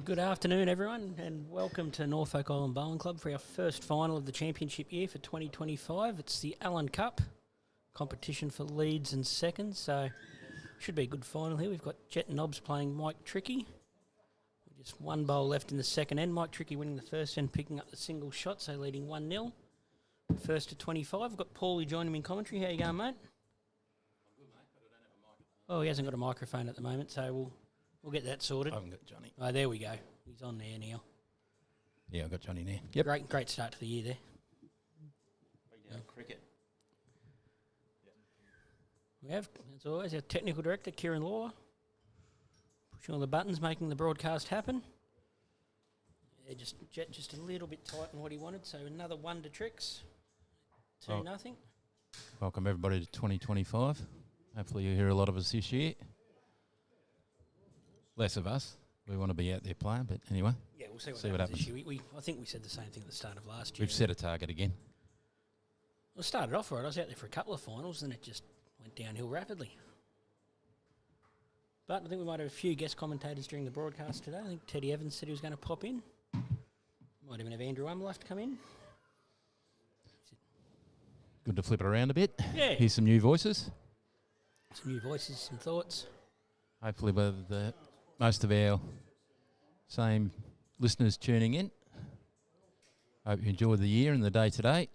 Good afternoon, everyone, and welcome to Norfolk Island Bowling Club for our first final of the championship year for 2025. It's the Allen Cup competition for leads and seconds, so should be a good final here. We've got Jeht and Nobbs playing Mike Trickey. Just one bowl left in the second end. Mike Trickey winning the first end, picking up the single shot, so leading 1-0. First to 25. We've got Paulie joining me in commentary. How you going, mate? I'm good, mate, but I don't have a microphone. Oh, he hasn't got a microphone at the moment, so we'll get that sorted. I haven't got Johnny. Oh, there we go. He's on there now. Yeah, I've got Johnny now. Yep. Great start to the year there. Cricket. We have, as always, our technical director, Kieran Lawler, pushing all the buttons, making the broadcast happen. Yeah, Jeht just a little bit tight on what he wanted, so another 1 to Tricks. 2-0. Welcome, everybody, to 2025. Hopefully you hear a lot of us this year. Less of us. We want to be out there playing, but anyway. Yeah, we'll see what happens. This year. I think we said the same thing at the start of last year. We've set a target again. Well, it started off right. I was out there for a couple of finals, and it just went downhill rapidly. But I think we might have a few guest commentators during the broadcast today. I think Teddy Evans said he was going to pop in. Might even have Andrew Umlife to come in. Good to flip it around a bit. Yeah. Hear some new voices. Some new voices, some thoughts. Hopefully with most of our same listeners tuning in. Hope you enjoyed the year and the day today.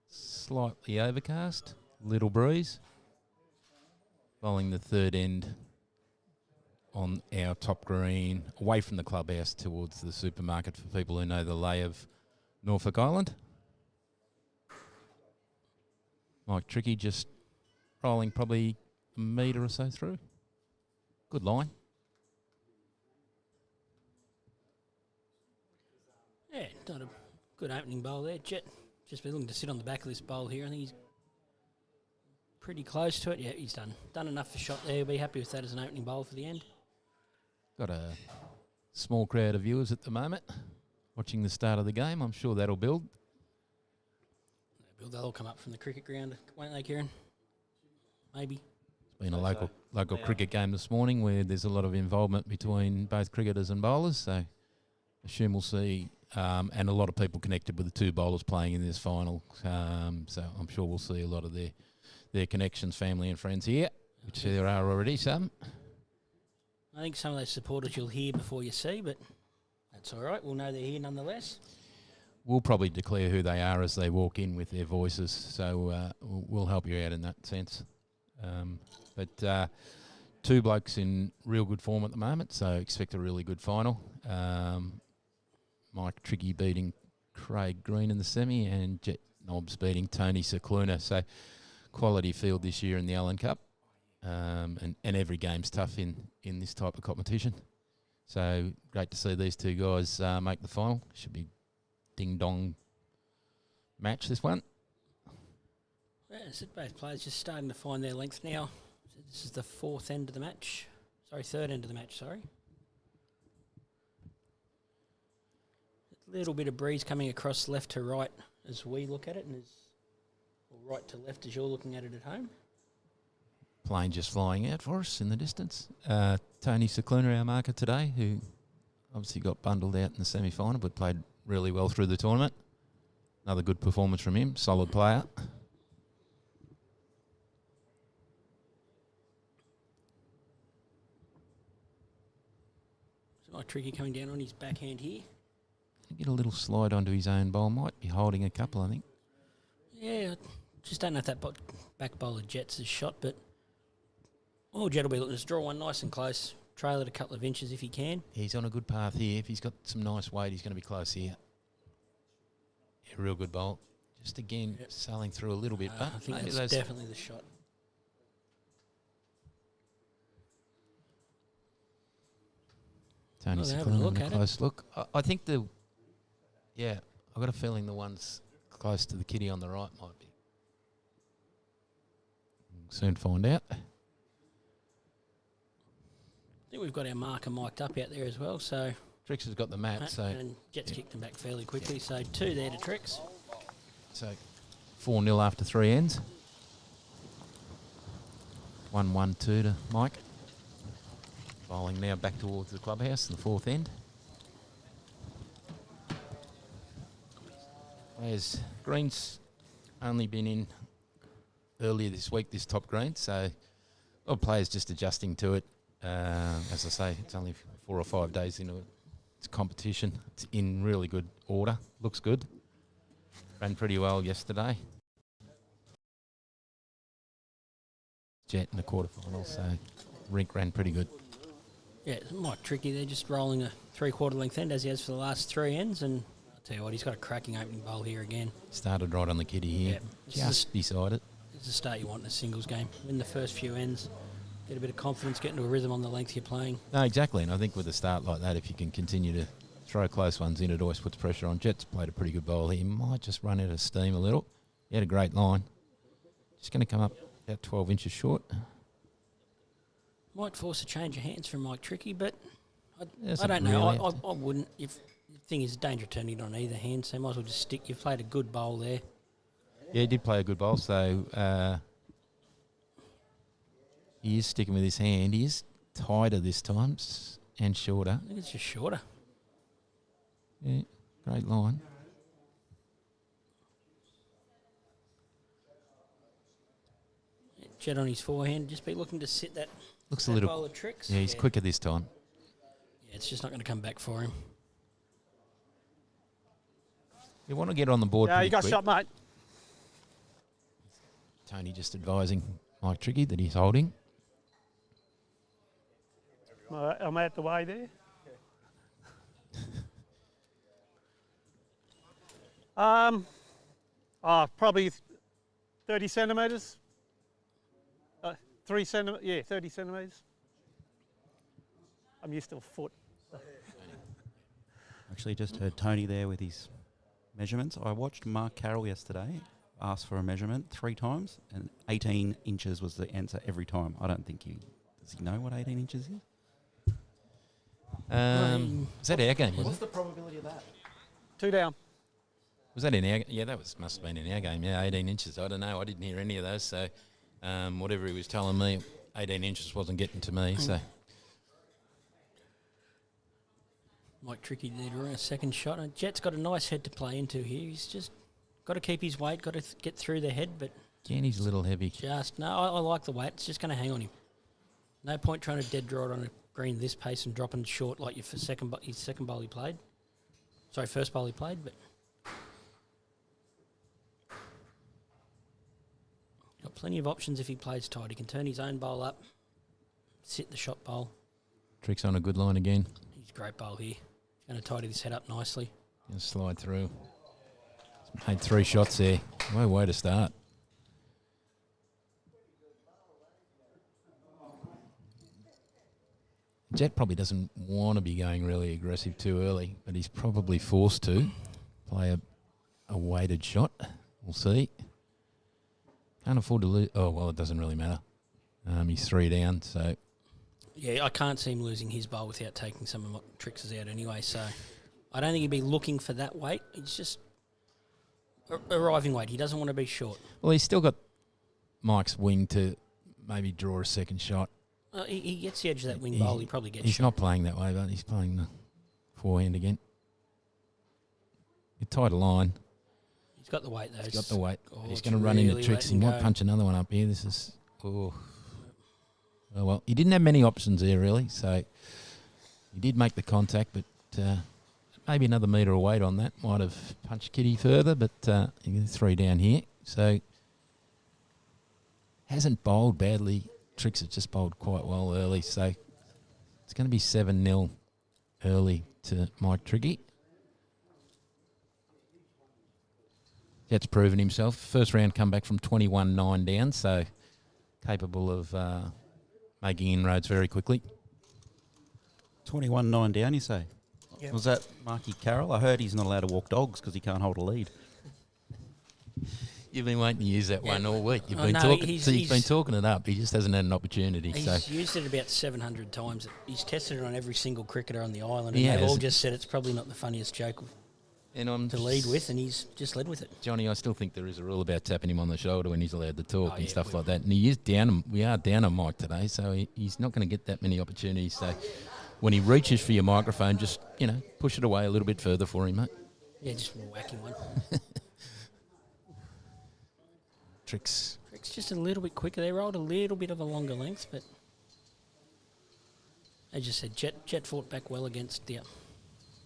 Slightly overcast, little breeze. Bowling the third end on our top green, away from the clubhouse towards the supermarket for people who know the lay of Norfolk Island. Mike Trickey just rolling probably a metre or so through. Good line. Yeah, not a good opening bowl there. Jeht just been looking to sit on the back of this bowl here. I think he's pretty close to it. Yeah, he's done enough for shot there. He'll be happy with that as an opening bowl for the end. Got a small crowd of viewers at the moment watching the start of the game. I'm sure that'll build. They'll all come up from the cricket ground, won't they, Kieran? Maybe. It's been a local cricket game this morning where there's a lot of involvement between both cricketers and bowlers, so assume we'll see, and a lot of people connected with the two bowlers playing in this final, so I'm sure we'll see a lot of their connections, family and friends here, which there are already some. I think some of those supporters you'll hear before you see, but that's all right. We'll know they're here nonetheless. We'll probably declare who they are as they walk in with their voices, so we'll help you out in that sense. But two blokes in real good form at the moment, so expect a really good final. Mike Trickey beating Craig Green in the semi and Jeht Nobbs beating Tony Cicluna. So quality field this year in the Allen Cup, and every game's tough in this type of competition. So great to see these two guys make the final. Should be ding-dong match, this one. Yeah, so both players just starting to find their length now. So this is the third end of the match, sorry. A little bit of breeze coming across left to right as we look at it, or right to left as you're looking at it at home. Plane just flying out for us in the distance. Tony Cicluna, our marker today, who obviously got bundled out in the semi-final but played really well through the tournament. Another good performance from him, solid player. So Mike Trickey coming down on his backhand here. Get a little slide onto his own bowl. Might be holding a couple, I think. Yeah, just don't know if that back bowler Jet's his shot, but Jeht will be looking to draw one nice and close, trail it a couple of inches if he can. He's on a good path here. If he's got some nice weight, he's going to be close here. Yeah, real good bowl. Just again, sailing through a little bit, but I think that's definitely the shot. Tony Cicluna, a close look. I think I've got a feeling the ones close to the kitty on the right might be. We'll soon find out. I think we've got our marker mic'd up out there as well, so... Tricks has got the mat, so... And Jet's kicked them back fairly quickly, so 2 there to Tricks. So 4-0 after 3 ends. 1-1-2 to Mike. Bowling now back towards the clubhouse in the 4th end. Whereas green's only been in earlier this week, this top green, so a lot of players just adjusting to it. As I say, it's only 4 or 5 days into its competition. It's in really good order. Looks good. Ran pretty well yesterday. Jeht in the quarterfinals, so Rink ran pretty good. Yeah, it's Mike Trickey. They're just rolling a 3/4 length end as he has for the last 3 ends, and I'll tell you what, he's got a cracking opening bowl here again. Started right on the kitty here, just beside it. It's the start you want in a singles game. Win the first few ends, get a bit of confidence, get into a rhythm on the length you're playing. No, exactly, and I think with a start like that, if you can continue to throw close ones in, it always puts pressure on. Jet's played a pretty good bowl here. He might just run out of steam a little. He had a great line. Just going to come up about 12 inches short. Might force a change of hands from Mike Trickey, but I Yes, don't know. really. I wouldn't. If the thing is, danger turning it on either hand, so you might as well just stick. You've played a good bowl there. Yeah, he did play a good bowl, so he is sticking with his hand. He is tighter this time and shorter. I think it's just shorter. Yeah, great line. Jet on his forehand, just be looking to sit that. Looks that a little. bowl of tricks. Yeah, he's quicker this time. Yeah, it's just not going to come back for him. You want to get on the board. Yeah, pretty you got quick. shot, mate. Tony just advising Mike Trickey that he's holding. I'm out the way there. Probably 30 centimetres. 3 centimetres, yeah, 30 centimetres. I'm used to a foot. Actually, just heard Tony there with his measurements. I watched Mark Carroll yesterday ask for a measurement 3 times, and 18 inches was the answer every time. I don't think does he know what 18 inches is? Is that our game? Was it? the probability of that? 2 down. Was that in our? Yeah, that must have been in our game. Yeah, 18 inches. I don't know. I didn't hear any of those. So, whatever he was telling me, 18 inches wasn't getting to me. So, Mike Trickey there to run a second shot. And Jet's got a nice head to play into here. He's just got to keep his weight, got to get through the head, but again, he's a little heavy. I like the weight. It's just going to hang on him. No point trying to dead draw it on a green this pace and dropping short like his second bowl he played. Sorry, first bowl he played, but got plenty of options if he plays tight. He can turn his own bowl up, sit the shot bowl. Tricks on a good line again. He's a great bowl here. He's going to tidy this head up nicely. Gonna slide through. He's made 3 shots there. What a way to start. Jet probably doesn't want to be going really aggressive too early, but he's probably forced to play a weighted shot. We'll see. Can't afford to lose. Oh, well, it doesn't really matter. He's 3 down, so... Yeah, I can't see him losing his bowl without taking some of my tricks out anyway, so I don't think he'd be looking for that weight. It's just arriving weight. He doesn't want to be short. Well, he's still got Mike's wing to maybe draw a second shot. He gets the edge of that wing bowl. He probably gets He's shot. not playing that way, but he's playing the forehand again. You tight a line. He's got the weight, though. He's got the weight. Oh, He's it's going to run into really tricks. He letting might go. punch another one up here. This is... Oh, well, he didn't have many options there, really, so he did make the contact, but maybe another metre of weight on that might have punched Kitty further, but he gets 3 down here. So hasn't bowled badly. Tricks has just bowled quite well early, so it's going to be 7-0 early to Mike Trickey. Jet's proven himself. First round come back from 21-9 down, so capable of making inroads very quickly. 21-9 down, you say? Yep. Was that Marky Carroll? I heard he's not allowed to walk dogs because he can't hold a lead. You've been waiting to use that one all week. You've Oh, been no, talking. he's- So you've been he's- talking it up. He just hasn't had an opportunity. He's So used it about 700 times. He's tested it on every single cricketer on the island, He and they've has. all just said it's probably not the funniest joke and I'm to lead with, and he's just led with it. Johnny, I still think there is a rule about tapping him on the shoulder when he's allowed to talk Oh, and yeah, stuff we- like that. And he is down. We are down on Mike today, so he's not going to get that many opportunities. So when he reaches for your microphone, just push it away a little bit further for him, mate. Yeah, just a whacking one. Tricks. Trick's just a little bit quicker. They rolled a little bit of a longer length, but as you said, Jeht fought back well against a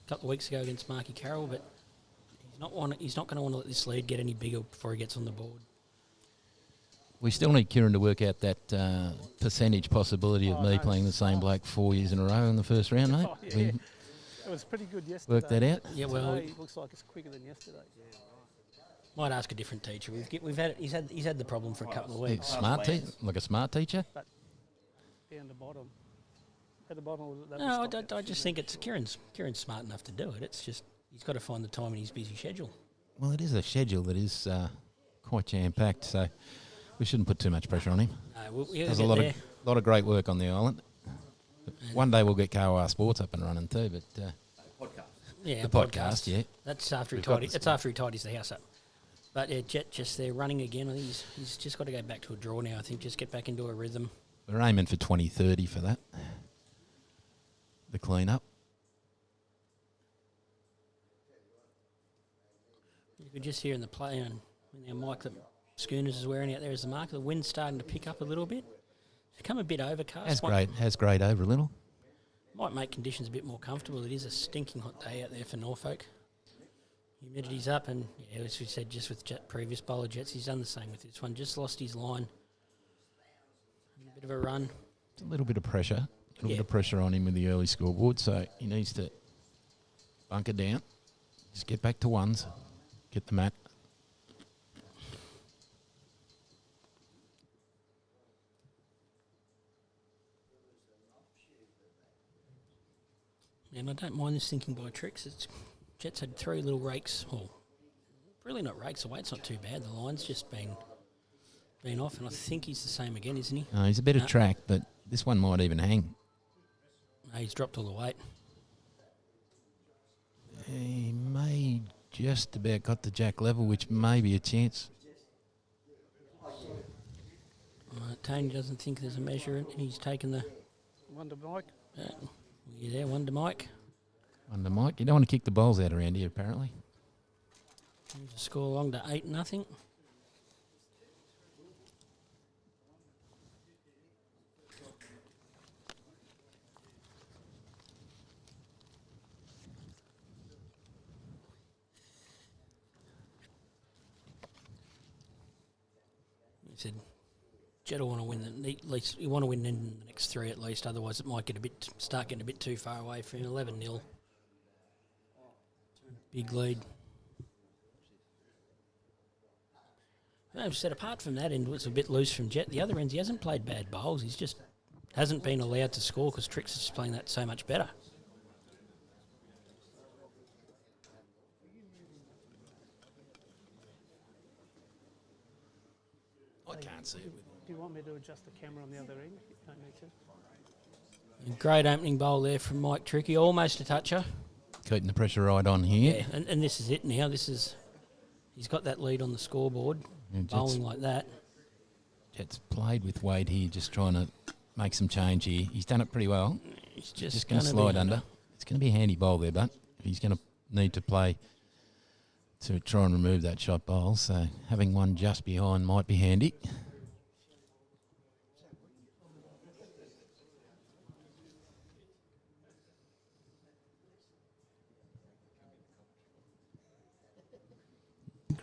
couple of weeks ago against Marky Carroll, but he's not going to want to let this lead get any bigger before he gets on the board. We still need Kieran to work out that percentage possibility of me playing the same bloke 4 years in a row in the first round, mate. Oh, yeah. We It was pretty good yesterday. work that out. Yeah, well, Today, it looks like it's quicker than yesterday. might ask a different teacher. We've had he's had the problem for a couple of weeks. Like a smart teacher. Down the bottom. At the bottom. No, I just think it's Kieran's smart enough to do it. It's just he's got to find the time in his busy schedule. Well, it is a schedule that is quite jam-packed, so we shouldn't put too much pressure on him. We'll There's get a lot there. of great work on the island. One day we'll get KOR Sports up and running too, but Yeah, the podcast, yeah. That's after he We've got tidies. this That's after he tidies the house up. But yeah, Jeht just there running again. I think he's just got to go back to a draw now. I think just get back into a rhythm. We're aiming for 2030 for that. The clean-up. You could just hear in the play and when our mic that Schooners is wearing out there as the marker. The wind's starting to pick up a little bit. It's become a bit overcast. Has grade over a little. Might make conditions a bit more comfortable. It is a stinking hot day out there for Norfolk. Humidity's up, and yeah, as we said, just with previous bowler Jets, he's done the same with this one. Just lost his line. A bit of a run. It's a little bit of pressure. A little bit of pressure on him with the early scoreboard, so he needs to bunker down. Just get back to ones. Get the mat. And I don't mind this thinking by Tricks. Jets had 3 little rakes, or really not rakes away. It's not too bad. The line's just been off, and I think he's the same again, isn't he? He's a bit of track, but this one might even hang. No, he's dropped all the weight. He may just about got the jack level, which may be a chance. Tony doesn't think there's a measure, and he's taken the... Wonder Mike. You there, Wonder Mike? Under Mike. You don't want to kick the bowls out around here, apparently. There's a score along to 8-0. He said, Jet will want to win at least. You want to win in the next 3 at least. Otherwise, it might start getting a bit too far away from 11-0. Big lead. I've said apart from that end, was a bit loose from Jet. The other ends, he hasn't played bad bowls. He's just hasn't been allowed to score because Tricks is just playing that so much better. I can't see it. Do you want me to adjust the camera on the other end? You don't need to. Great opening bowl there from Mike Trickey, almost a toucher. Keeping the pressure right on here. Yeah, and this is it now. He's got that lead on the scoreboard, bowling like that. Jet's played with weight here, just trying to make some change here. He's done it pretty well. He's just going to slide under. It's going to be a handy bowl there, but he's going to need to play to try and remove that shot bowl. So having one just behind might be handy.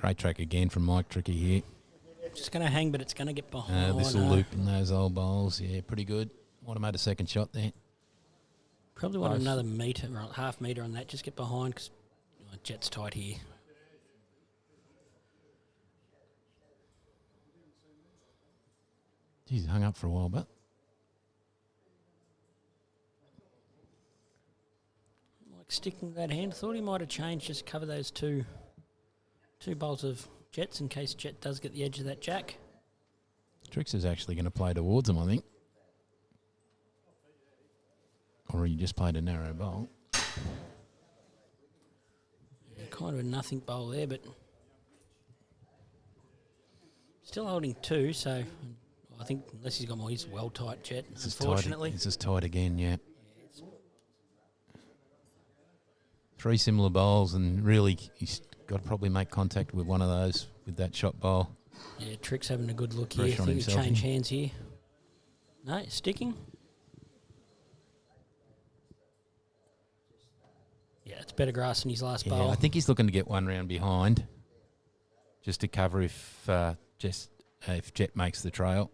Great track again from Mike Trickey here. Just going to hang, but it's going to get behind. This will loop in those old bowls. Yeah, pretty good. Might have made a second shot there. Probably want another metre or half metre on that. Just get behind because Jet's tight here. He's hung up for a while, but Like sticking that hand. Thought he might have changed. Just cover those two bowls of Jets in case Jet does get the edge of that jack. Trix is actually going to play towards him, I think. Or he just played a narrow bowl. Yeah, kind of a nothing bowl there, but still holding 2, so I think unless he's got more, he's well tight, Jet, unfortunately. This is tight again, yeah. 3 similar bowls, and really he's got to probably make contact with one of those with that shot bowl. Yeah, Trick's having a good look here. I Pressure on think we himself change here. hands here. No, sticking. Yeah, it's better grass than his last Yeah, bowl. I think he's looking to get one round behind, just to cover if Jeht makes the trail.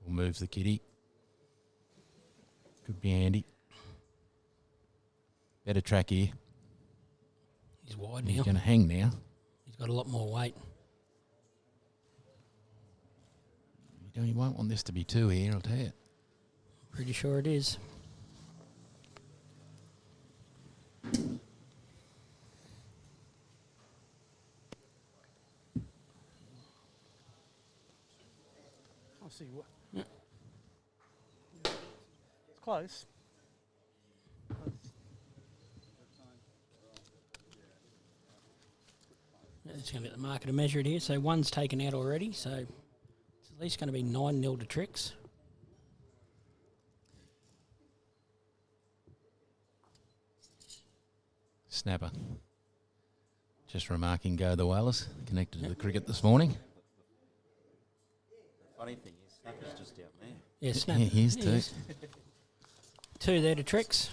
Or moves the kitty. Could be handy. Better track here. He's wide He's now. going to hang now. He's got a lot more weight. You won't want this to be two here, I'll tell you. Pretty sure it is. I'll see what. It's close. It's going to be the marker to measure it here. So one's taken out already. So it's at least going to be 9-0 to Tricks. Snapper. Just remarking, go the Whalers. Connected to the cricket this morning. Funny thing is, Snapper's just down there. Yeah, snap. Yeah, he is He too. is. 2 there to Tricks.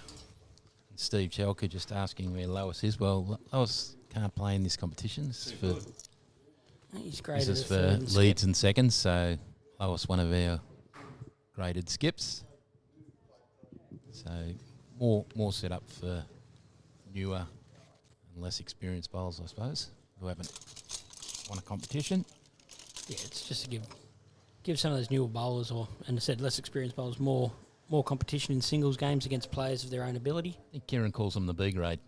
Steve Chalker just asking where Lois is. Well, Lois can't play in this competition. This He's graded is a for third and skip. leads and seconds, so Lois, one of our graded skips. So more set up for newer and less experienced bowlers, I suppose, who haven't won a competition. Yeah, it's just to give some of those newer bowlers, and I said less experienced bowlers, more competition in singles games against players of their own ability. I think Kieran calls them the B grade.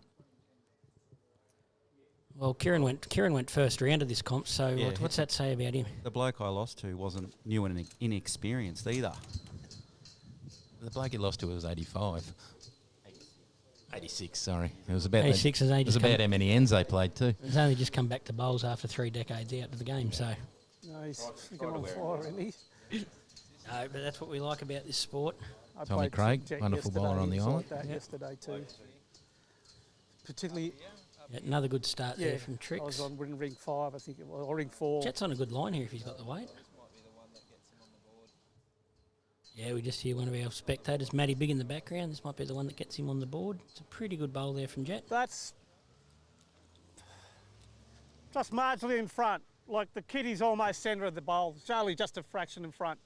Well, Kieran went first round of this comp, so Yeah. what's that say about him? The bloke I lost to wasn't new and inexperienced either. The bloke he lost to was 85. 86, sorry. It was about 86 is it age. was about how many ends they played too. He's only just come back to bowls after 3 decades out of the game, so No, he's flicking on fire, really. no, but that's what we like about this sport. I Tommy played Craig, Jeht wonderful yesterday, bowler on the he was island. like that yesterday too. Particularly, Yeah, another good start yeah, there from I Tricks. was on ring 5, I think it was, or ring 4. Jet's on a good line here if he's got the weight. Yeah, we just hear one of our spectators, Matty Big in the background. This might be the one that gets him on the board. It's a pretty good bowl there from Jeht. That's just marginally in front. Like the kitty's almost centre of the bowl. It's only just a fraction in front.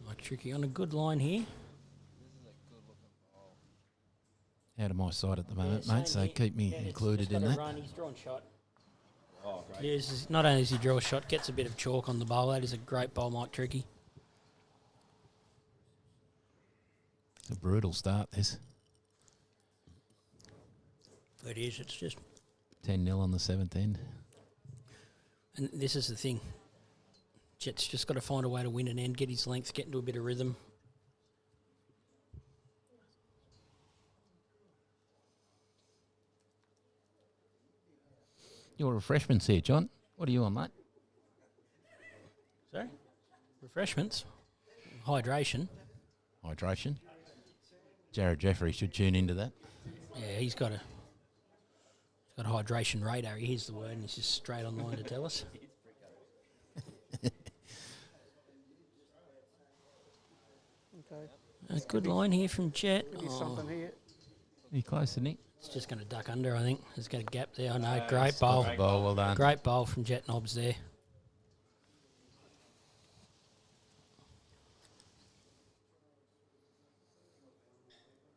Like Tricky on a good line here. Out of my sight at the moment, Yeah, mate, so same here. keep me Yeah, it's included just in got a that. Run. He's drawn shot. Oh, great. Yeah, not only does he draw a shot, gets a bit of chalk on the bowl. That is a great bowl, Mike Tricky. It's a brutal start, this. It is. It's just, 10-0 on the 7th end. and this is the thing. Jet's just got to find a way to win an end, get his length, get into a bit of rhythm. Your refreshments here, John. What are you on, mate? Sorry? Refreshments. Hydration. Hydration. Jared Jeffrey should tune into that. Yeah, he's got a hydration radar. He hears the word and he's just straight online to tell us. Okay. A good line here from Jet. Could be Oh, something here. Are you close, isn't he? it's just going to duck under, I think. There's got a gap there. I know. Great bowl. Bowl, well done. Great bowl from Jet Nobbs there.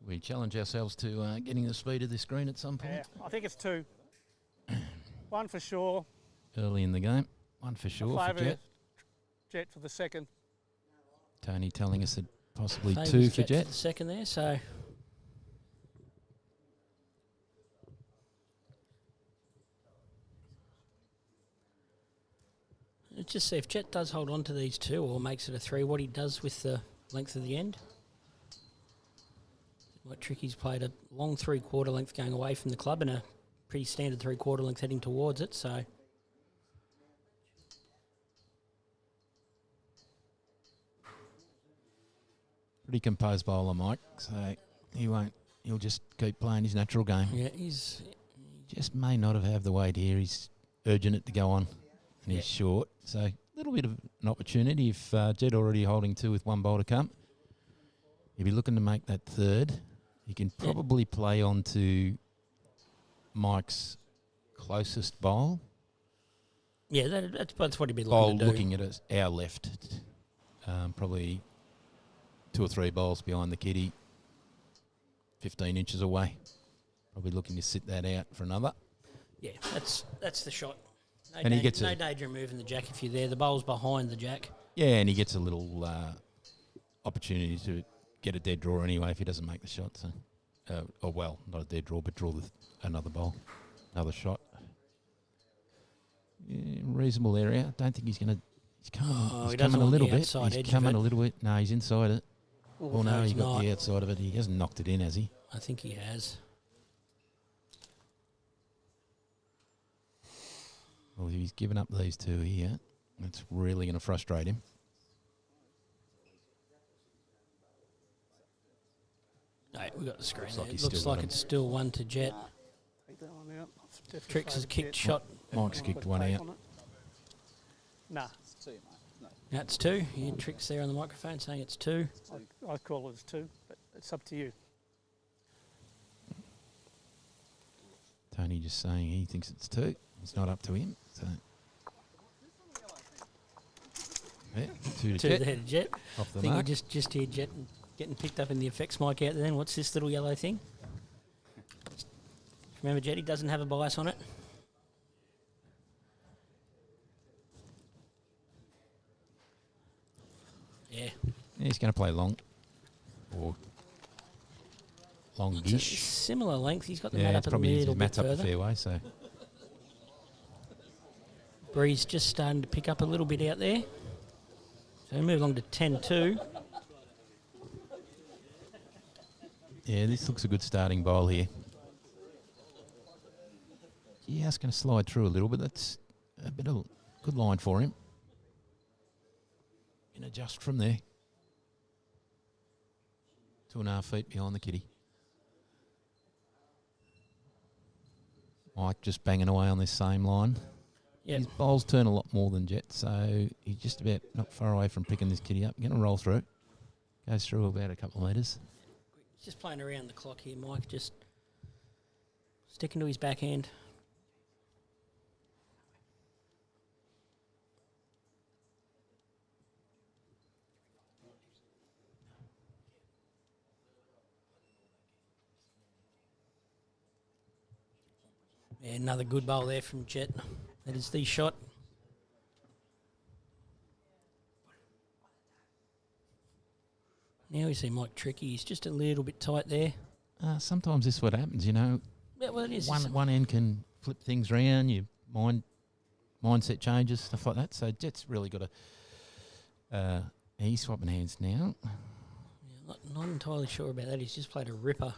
We challenge ourselves to getting the speed of this green at some point. Yeah, I think it's 2. One for sure. Early in the game. One for sure for Favour Jet. Jet for the second. Tony telling us that possibly Favours 2 for Jet Jet. the second there, so... Let's just see if Jet does hold on to these 2 or makes it a 3, what he does with the length of the end. What Tricky's played a long 3/4 length going away from the club and a pretty standard 3/4 length heading towards it, so... Pretty composed bowler, Mike. So he won't. He'll just keep playing his natural game. Yeah, he's Just may not have the weight here. He's urging it to go on, and he's short. So a little bit of an opportunity. If Jeht already holding 2 with 1 bowl to come, he'll be looking to make that third. He can probably play on to Mike's closest bowl. yeah. That's what he'd be Bowl looking to do. looking at us, our left, probably 2 or 3 bowls behind the kitty, 15 inches away. Probably looking to sit that out for another. Yeah, that's the shot. No And he gets no danger of moving the jack if you're there. The bowl's behind the jack. Yeah, and he gets a little opportunity to get a dead draw anyway if he doesn't make the shot. So, not a dead draw, but draw another bowl, another shot. Yeah, reasonable area. Don't think he's going to. He's coming. He He's doesn't coming a want the little bit. outside edge He's of coming it. a little bit. No, he's inside it. Oh, No, he he's got not. the outside of it. He hasn't knocked it in, has he? I think he has. Well, if he's given up these 2 here, that's really going to frustrate him. No, we got the screen. Looks There. like It he's looks still like got it's still 1 to Jeht. Take that one out. It's definitely Tricks has favourite kicked Jeht. shot. Mike's kicked Put one tape out. on it. Nah, That's 2. You had Tricks there on the microphone saying it's 2. I call it as 2, but it's up to you. Tony just saying he thinks it's 2. It's not up to him. So, yeah, 2 to 2 Jeht. there to Jeht. Off the I think mark. you just hear Jeht getting picked up in the effects mic out there. Then what's this little yellow thing? Remember, Jeht, he doesn't have a bias on it. Yeah. He's going to play long. Or It's a longish. similar length. He's got the Yeah, mat it's up a probably little bit Matt's up the further. fairway, so Breeze just starting to pick up a little bit out there. So we move along to 10-2. yeah, this looks a good starting bowl here. Yeah, it's going to slide through a little, but that's a bit of good line for him. Can adjust from there. 2.5 feet behind the kitty. Mike just banging away on this same line. Yep. His bowls turn a lot more than Jeht, so he's just about not far away from picking this kitty up. Going to roll through. Goes through about a couple of metres. Just playing around the clock here, Mike. Just sticking to his backhand. Yeah, another good bowl there from Jeht. That is the shot. Now we see Mike Trickey. He's just a little bit tight there. Sometimes this is what happens, you know. Yeah, well, it is. One end can flip things around. Your mindset changes, stuff like that. So Jet's really got a. He's swapping hands now. Yeah, not entirely sure about that. He's just played a ripper.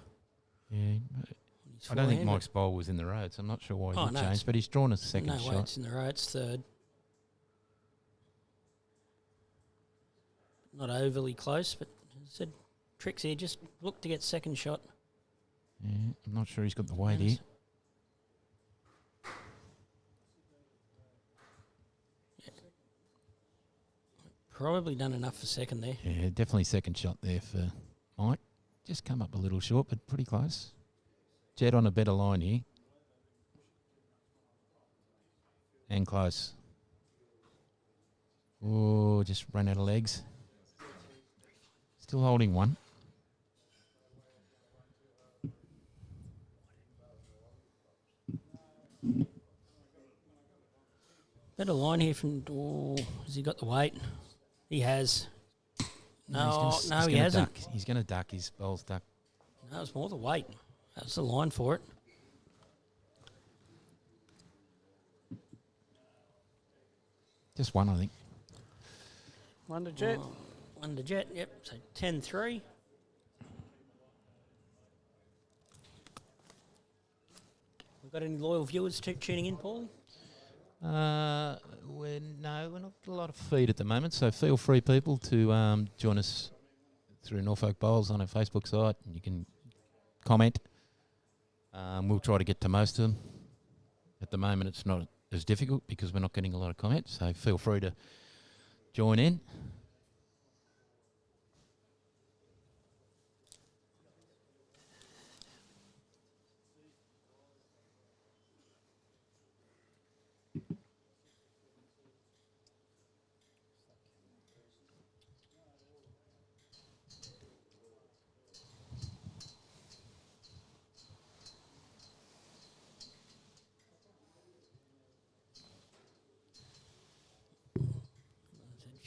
Yeah, on his I don't think forehand, Mike's bowl was in the road, so I'm not sure why Oh, he no, changed. it's- But he's drawn a but second no way, shot. it's in the row. It's third. Not overly close, but as I said, Tricks here just look to get second shot. Yeah, I'm not sure he's got the weight And here. it's- Yeah. Probably done enough for second there. Yeah, definitely second shot there for Mike. Just come up a little short, but pretty close. Jet on a better line here. And close. Oh, just ran out of legs. Still holding one. Better line here from. Oh, has he got the weight? He has. No, He's no, he gonna hasn't. Duck. He's going to duck. His bowl's duck. No, it's more the weight. That's the line for it. Just one, I think. One to Jeht. Oh, one to Jeht, yep. So 10-3. We've got any loyal viewers tuning in, Paulie? We're not a lot of feed at the moment, so feel free, people, to join us through Norfolk Bowls on our Facebook site, and you can comment. We'll try to get to most of them. At the moment, it's not as difficult because we're not getting a lot of comments, so feel free to join in.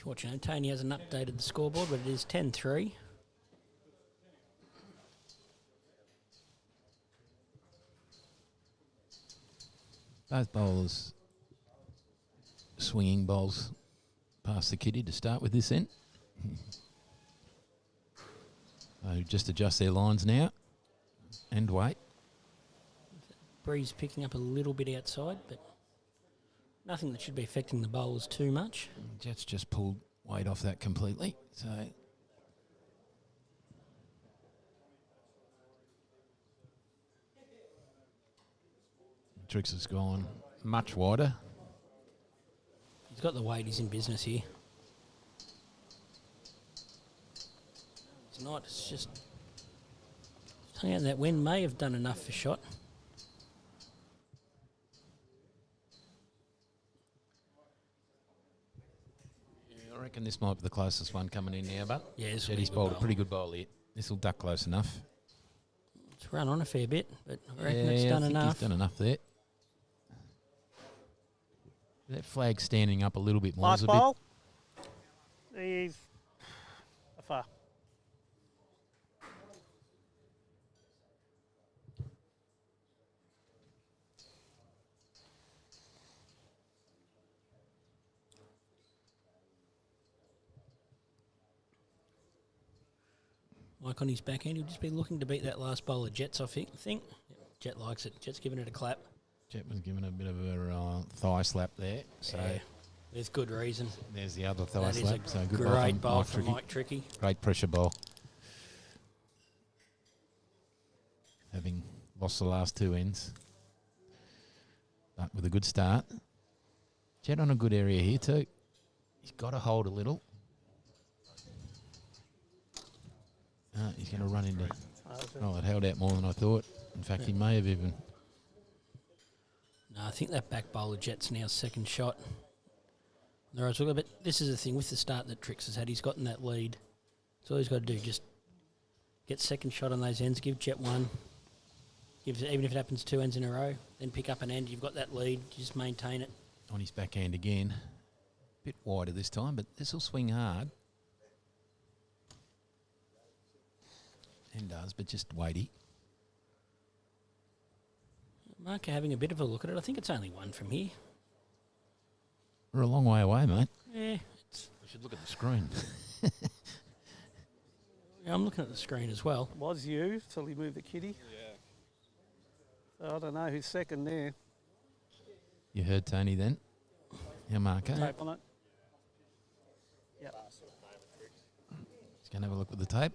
Fortunately, Tony hasn't updated the scoreboard, but it is 10-3. Both bowlers swinging bowls past the kitty to start with this end. So just adjust their lines now and wait. Breeze picking up a little bit outside, but nothing that should be affecting the bowlers too much. Jet's just pulled weight off that completely. So Tricks has gone much wider. He's got the weight, he's in business here. It's not, it's just... Hang out, that wind may have done enough for shot. Yeah, I reckon this might be the closest one coming in now, but Yeah, this will be he's a good bowled a bowl. pretty good bowl here. This will duck close enough. It's run on a fair bit, but I reckon Yeah, it's done I think enough. he's done enough there. That flag standing up a little bit more. Last is a bit. bowl. He's far. Mike on his backhand, he'll just be looking to beat that last bowl of Jets, I think. Yep, Jet likes it. Jet's giving it a clap. Jet was given a bit of a thigh slap there. So Yeah, there's good reason. there's the other thigh That is slap. a So good great bowl Mike from Trickey. Mike Trickey. Great pressure bowl. Having lost the last two ends. But with a good start. Jet on a good area here too. He's got to hold a little. He's going to run into... Oh, it held out more than I thought. In fact, he may have even... No, I think that back bowl of Jet's now second shot. But this is the thing with the start that Trix has had. He's gotten that lead. That's all he's got to do. Just get second shot on those ends. Give Jet one. Even if it happens two ends in a row, then pick up an end. You've got that lead. Just maintain it. On his backhand again. Bit wider this time, but this will swing hard. And does, but just weighty. Mark having a bit of a look at it. I think it's only one from here. We're a long way away, mate. Yeah, We should look at the screen. yeah, I'm looking at the screen as well. It was you till he moved the kitty. Yeah. So I don't know who's second there. You heard Tony then. Yeah, Marco. Tape on it. Yep. He's going to have a look at the tape.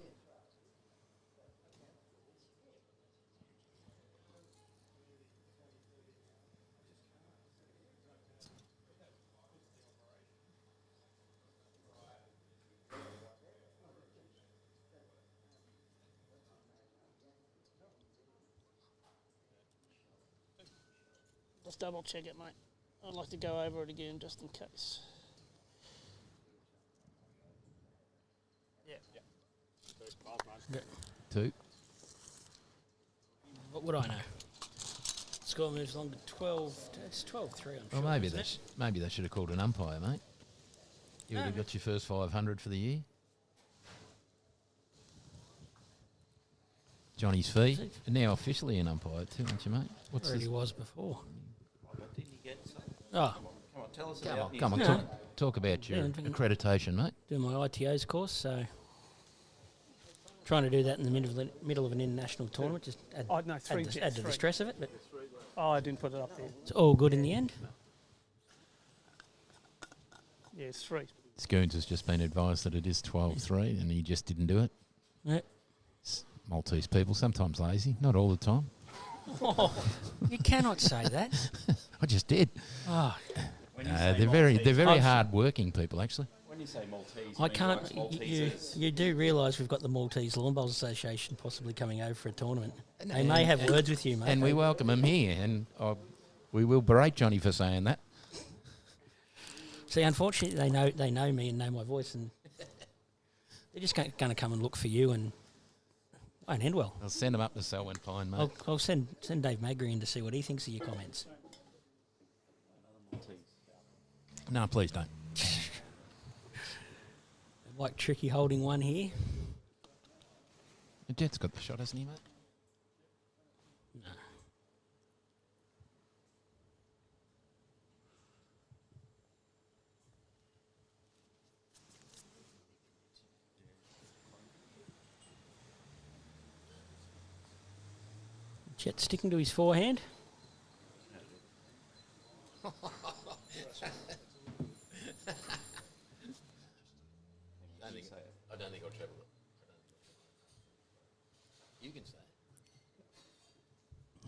Just double check it, mate. I'd like to go over it again just in case. Yeah. Two. What would I know? Score moves along to 12. It's 12-3, I'm sure. Well, maybe isn't they, it? maybe they should have called an umpire, mate. You would have got your first 500 for the year. Johnny's fee. And now officially an umpire too, aren't you, mate? What's Already this? was before. Didn't you get some? Oh, Come on, tell us Come on, Yeah. talk about your Yeah, accreditation, mate. doing my ITOs course, so trying to do that in the middle of an international tournament. Just add, Oh, no, three add, Jets, add to the three. stress of it, but Oh, I didn't put it up there. it's all good in the end. Yeah, it's three. Scoons has just been advised that it is 12-3 and he just didn't do it. Yeah. Maltese people, sometimes lazy, not all the time. Oh, you cannot say that. I just did. Oh, They're very hard-working people, actually. When you say Maltese, I can't. You do realise we've got the Maltese Lawn Bowls Association possibly coming over for a tournament. They may have words with you, mate. And we welcome them here, and we will berate Johnny for saying that. See, unfortunately, they know me and know my voice, and they're just going to come and look for you, and won't end well. I'll send them up to Selwyn Pine, mate. I'll send Dave Magri in to see what he thinks of your comments. No, please don't. Like Trickey holding one here. The Jet's got the shot, hasn't he, mate? No. Jet sticking to his forehand. I don't think I'll travel it. You can say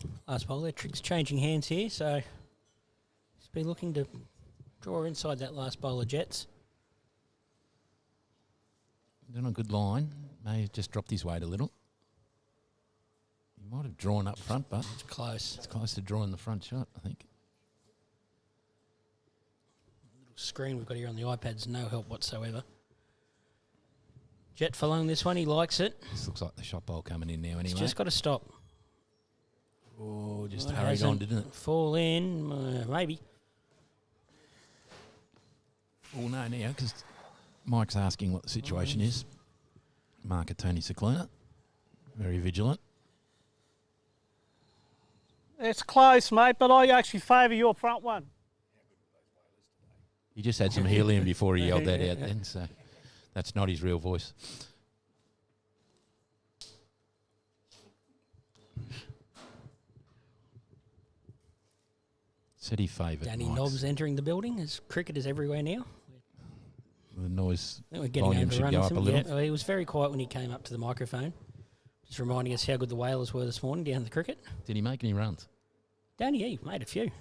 it. Last bowl there. Trick's changing hands here, so he's been looking to draw inside that last bowl of Jets. Done a good line. May have just dropped his weight a little. He might have drawn up front, but It's close. it's close to drawing the front shot, I think. Little screen we've got here on the iPad's no help whatsoever. Jet following this one, he likes it. This looks like the shot bowl coming in now anyway. He's just got to stop. Oh, just Well, it hurried on, hasn't didn't it? Fall in, maybe. Well, no, now, because Mike's asking what the situation is. Marker Tony Cicluna, very vigilant. It's close, mate, but I actually favour your front one. He just had some helium before he yelled that out then, so that's not his real voice. Said he favoured Danny Mike's. Nobbs entering the building as cricketers everywhere now. The noise I think we're getting volume should overrun go with up a him. little. Yeah, he was very quiet when he came up to the microphone, just reminding us how good the Whalers were this morning down in the cricket. Did he make any runs? Danny E made a few.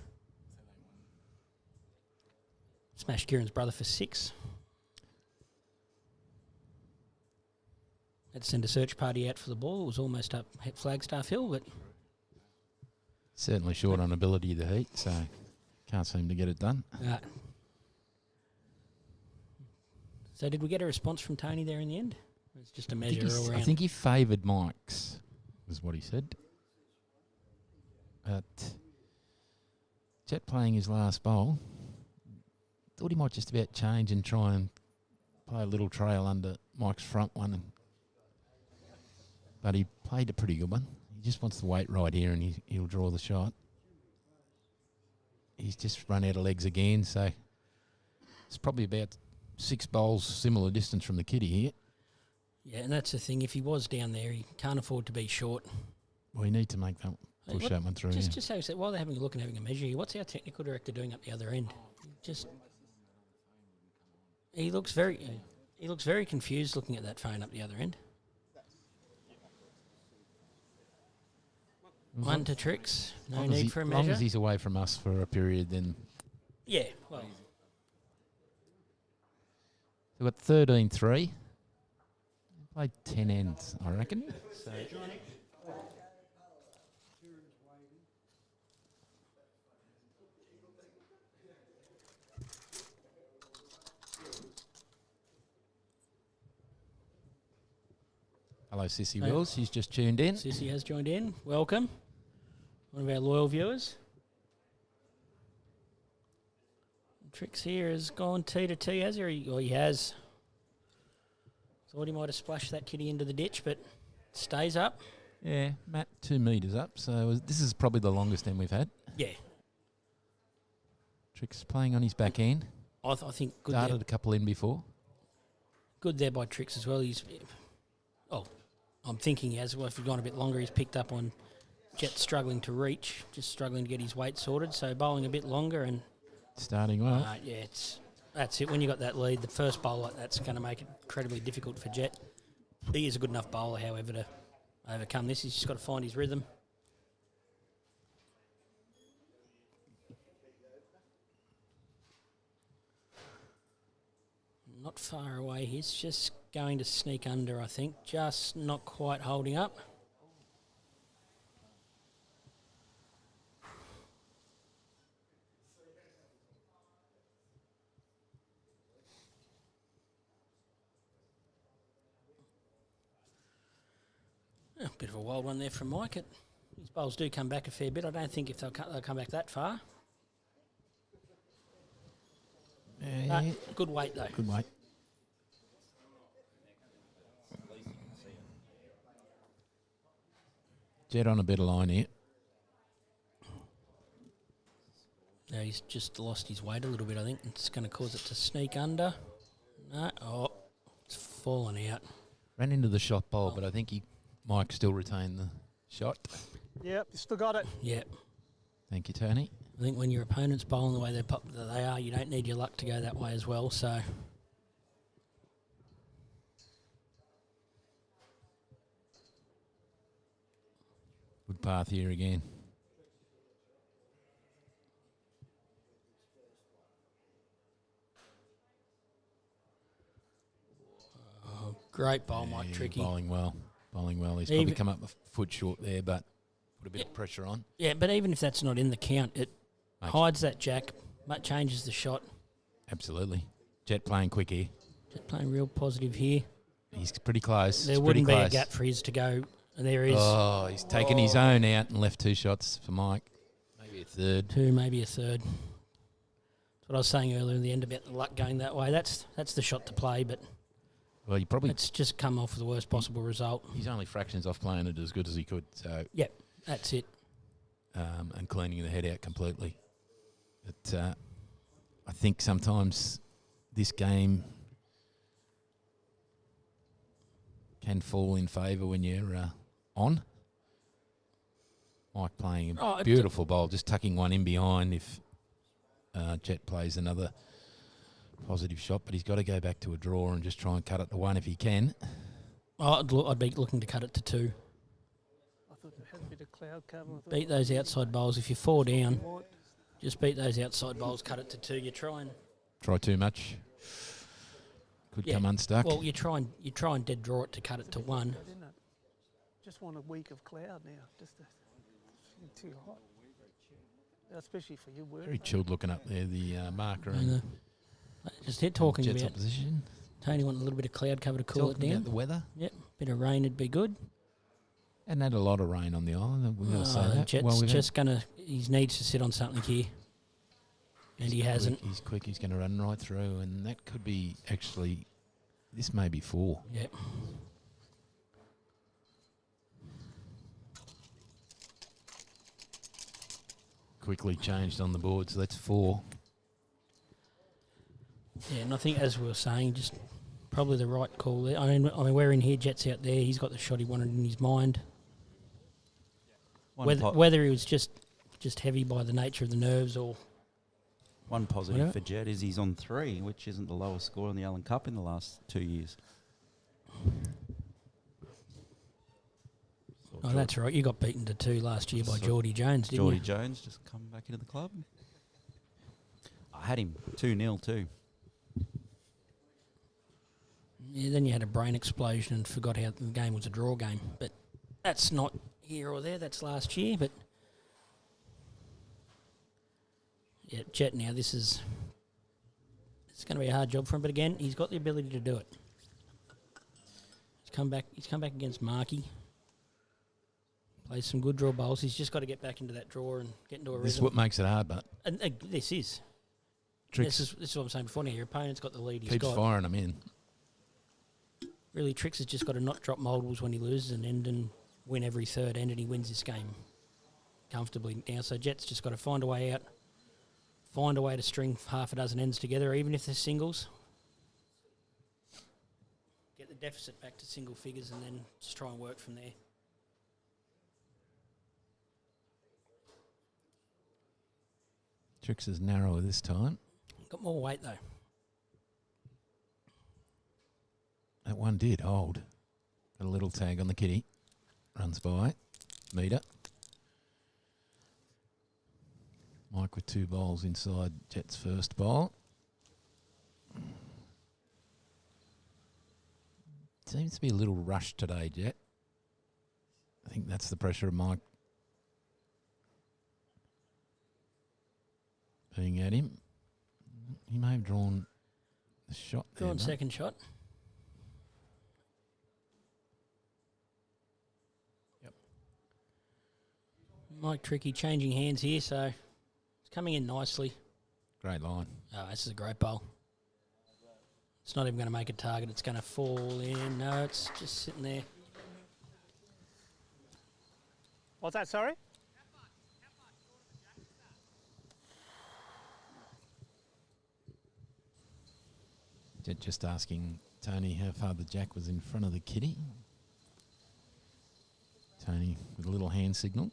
Smashed Kieran's brother for 6. Had to send a search party out for the ball. It was almost up Flagstaff Hill, but Certainly short on ability to heat, so can't seem to get it done. So did we get a response from Tony there in the end? It's just a measure all I around. think he favoured Mike's, was what he said. But Jet playing his last bowl, thought he might just about change and try and play a little trail under Mike's front one. But he played a pretty good one. He just wants to wait right here and he'll draw the shot. He's just run out of legs again, so it's probably about 6 bowls similar distance from the kitty here. Yeah, and that's the thing. If he was down there, he can't afford to be short. We need to make that push that one through. Just so while they're having a look and having a measure here, what's our technical director doing up the other end? He looks very confused looking at that phone up the other end. One to Tricks. No need for a As long measure. as he's away from us for a period, then Yeah, well, we've got 13-3. Played 10 ends, I reckon. So hello, Sissy Hey. Wills. She's just tuned in. Sissy has joined in. Welcome. One of our loyal viewers. Tricks here has gone T to T, has he? Or he has. Thought he might have splashed that kitty into the ditch, but stays up. Yeah, Matt 2 metres up. So this is probably the longest end we've had. Yeah. Tricks playing on his back end. I think good Darted there, a couple in before. good there by Tricks as well. I'm thinking as well, if he'd gone a bit longer, he's picked up on Jet struggling to reach, just struggling to get his weight sorted. So bowling a bit longer and Starting well. that's it. When you got that lead, the first bowl like that's going to make it incredibly difficult for Jet. he is a good enough bowler, however, to overcome this. He's just got to find his rhythm. Not far away. He's just going to sneak under, I think. Just not quite holding up. A bit of a wild one there from Mike. His bowls do come back a fair bit. I don't think if they'll come back that far. Good weight, though. Good weight. Jeht on a better line here. Now he's just lost his weight a little bit, I think. It's going to cause it to sneak under. No, it's fallen out. Ran into the shot bowl, but I think Mike still retained the shot. Yep, you still got it. Yep. Thank you, Tony. I think when your opponent's bowling the way they are, you don't need your luck to go that way as well, so... Good path here again. Oh, great bowl, Mike Trickey. Bowling well. He's probably come up a foot short there, but put a bit of pressure on. Yeah, but even if that's not in the count, it hides that jack, but changes the shot. Absolutely. Jeht playing quick here. Jeht playing real positive here. He's pretty close. There wouldn't be a gap for his to go. And there is. Oh, he's taken his own out and left 2 shots for Mike. Maybe a third. 2, maybe a third. That's what I was saying earlier in the end about the luck going that way. That's the shot to play, but well, you probably it's just come off with the worst possible result. He's only fractions off playing it as good as he could. So yep, that's it. And cleaning the head out completely. But I think sometimes this game can fall in favour when you're on. Mike playing a beautiful bowl, just tucking one in behind if Jeht plays another positive shot, but he's got to go back to a draw and just try and cut it to 1 if he can. I'd be looking to cut it to 2. I thought it had a bit of cloud cover. Beat those outside bowls. If you're 4 down, just beat those outside bowls, cut it to 2. You try too much. Could come unstuck. Well, you try and dead draw it to cut it to 1. Just want a week of cloud now. Just too hot. Especially for your work. Very chilled looking up there, the marker. And just talking Jeht's about opposition. Tony wanted a little bit of cloud cover to cool talking it down. About the weather. Yep, bit of rain would be good. And had a lot of rain on the island. We're going to say that. Jet's just going to... He needs to sit on something here. And he hasn't. He's quick. He's going to run right through. And that could be actually... This may be 4. Yep. Quickly changed on the board, so that's 4. Yeah, and I think, as we were saying, just probably the right call there. I mean, we're in here, Jet's out there. He's got the shot he wanted in his mind. Whether he was just heavy by the nature of the nerves or... One positive for Jeht is he's on 3, which isn't the lowest score in the Allen Cup in the last 2 years. Oh, that's right. You got beaten to 2 last year by Geordie Jones, didn't you? Geordie Jones just come back into the club. I had him 2-0 too. Yeah, then you had a brain explosion and forgot how the game was a draw game. But that's not here or there. That's last year. But yeah, Jeht now. It's going to be a hard job for him. But again, he's got the ability to do it. He's come back against Markey. Plays some good draw bowls. He's just got to get back into that draw and get into a rhythm. This is what makes it hard, but this is. Tricks. This is what I'm saying before. Now your opponent's got the lead. Keeps firing them in. Really, Tricks has just got to not drop multiples when he loses and end and win every third end, and he wins this game comfortably now. So Jet's just got to find a way out, find a way to string half a dozen ends together, even if they're singles. Get the deficit back to single figures and then just try and work from there. Tricks is narrower this time. Got more weight though. That one did hold. Got a little tag on the kitty. Runs by. Meter. Mike with 2 bowls inside Jet's first bowl. Seems to be a little rushed today, Jet. I think that's the pressure of Mike being at him. He may have drawn the shot there. Drawn second shot. Yep. Mike Trickey changing hands here, so it's coming in nicely. Great line. Oh, this is a great bowl. It's not even going to make a target. It's going to fall in. No, it's just sitting there. What's that, sorry? Jet just asking Tony how far the jack was in front of the kitty. Tony with a little hand signal.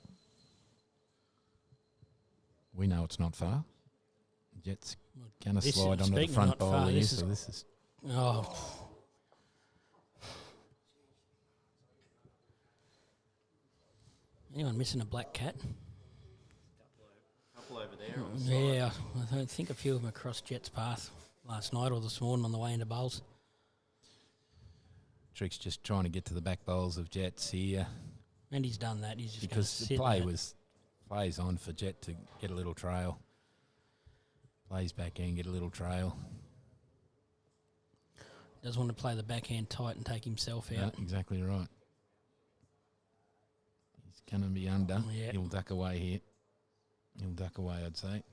We know it's not far. Jet's going to This is- slide onto the speaking of front not bowl far, here, this is- so this is... Oh. Anyone missing a black cat? Couple over there. Yeah, I think a few of them across Jet's path last night or this morning on the way into bowls. Trick's just trying to get to the back bowls of Jets here And he's done that. He's just because the plays on for Jet to get a little trail. Plays back and get a little trail. Does want to play the backhand tight and take himself Yeah, out. exactly right. He's going to be under. Yeah. He'll duck away here. He'll duck away, I'd say.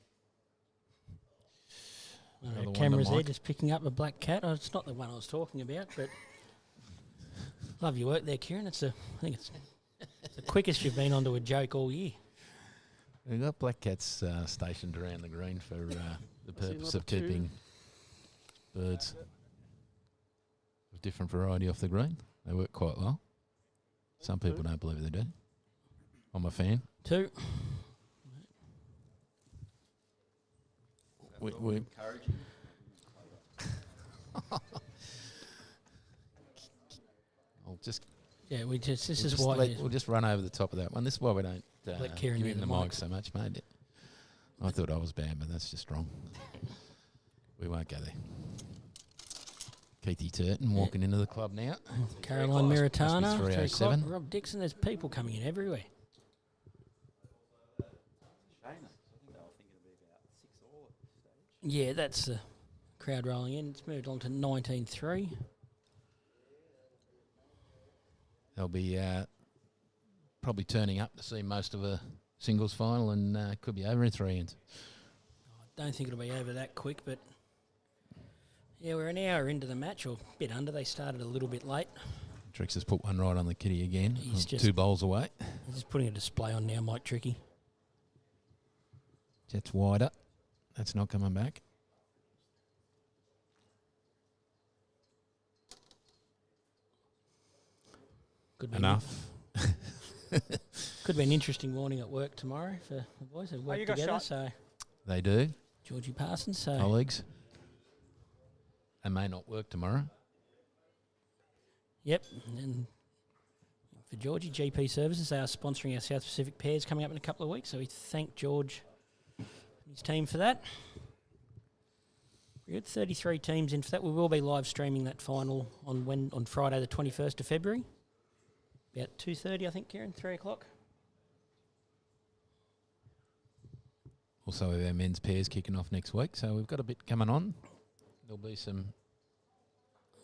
Another one Cameras to there Mike. just picking up a black cat. Oh, it's not the one I was talking about, but love your work there, Kieran. I think it's the quickest you've been onto a joke all year. We've got black cats stationed around the green for the purpose number of 2. keeping birds of different variety off the green. They work quite well. Some people don't believe they do. I'm a fan. 2. We I'll just Yeah, this we'll is just why. we'll just run over the top of that one. This is why we don't Let Kieran give use him the the mic mic. so much, mate. I thought I was bad, but that's just wrong. We won't go there. Keithy Turton walking into the club now. Caroline Must be Miritana, 3 o'clock. 3:07. Rob Dixon. There's people coming in everywhere. Yeah, that's the crowd rolling in. It's moved on to 19-3. They'll be probably turning up to see most of a singles final and could be over in 3 ends. I don't think it'll be over that quick, but yeah, we're an hour into the match, or a bit under. They started a little bit late. Trix has put one right on the kitty again. He's just- 2 bowls away. He's just putting a display on now, Mike Trickey. Jet's wider. That's not coming back. Could be Enough. Could be an interesting morning at work tomorrow for the boys. They work you got together, shot? so They do. Georgie Parsons. So Colleagues. They may not work tomorrow. yep, and for Georgie, GP Services, they are sponsoring our South Pacific pairs coming up in a couple of weeks. So we thank George and his team for that. We got 33 teams in for that. We will be live streaming that final on Friday, the 21st of February. About 2:30, I think, Kieran, 3 o'clock. Also, we have our men's pairs kicking off next week, so we've got a bit coming on. There'll be some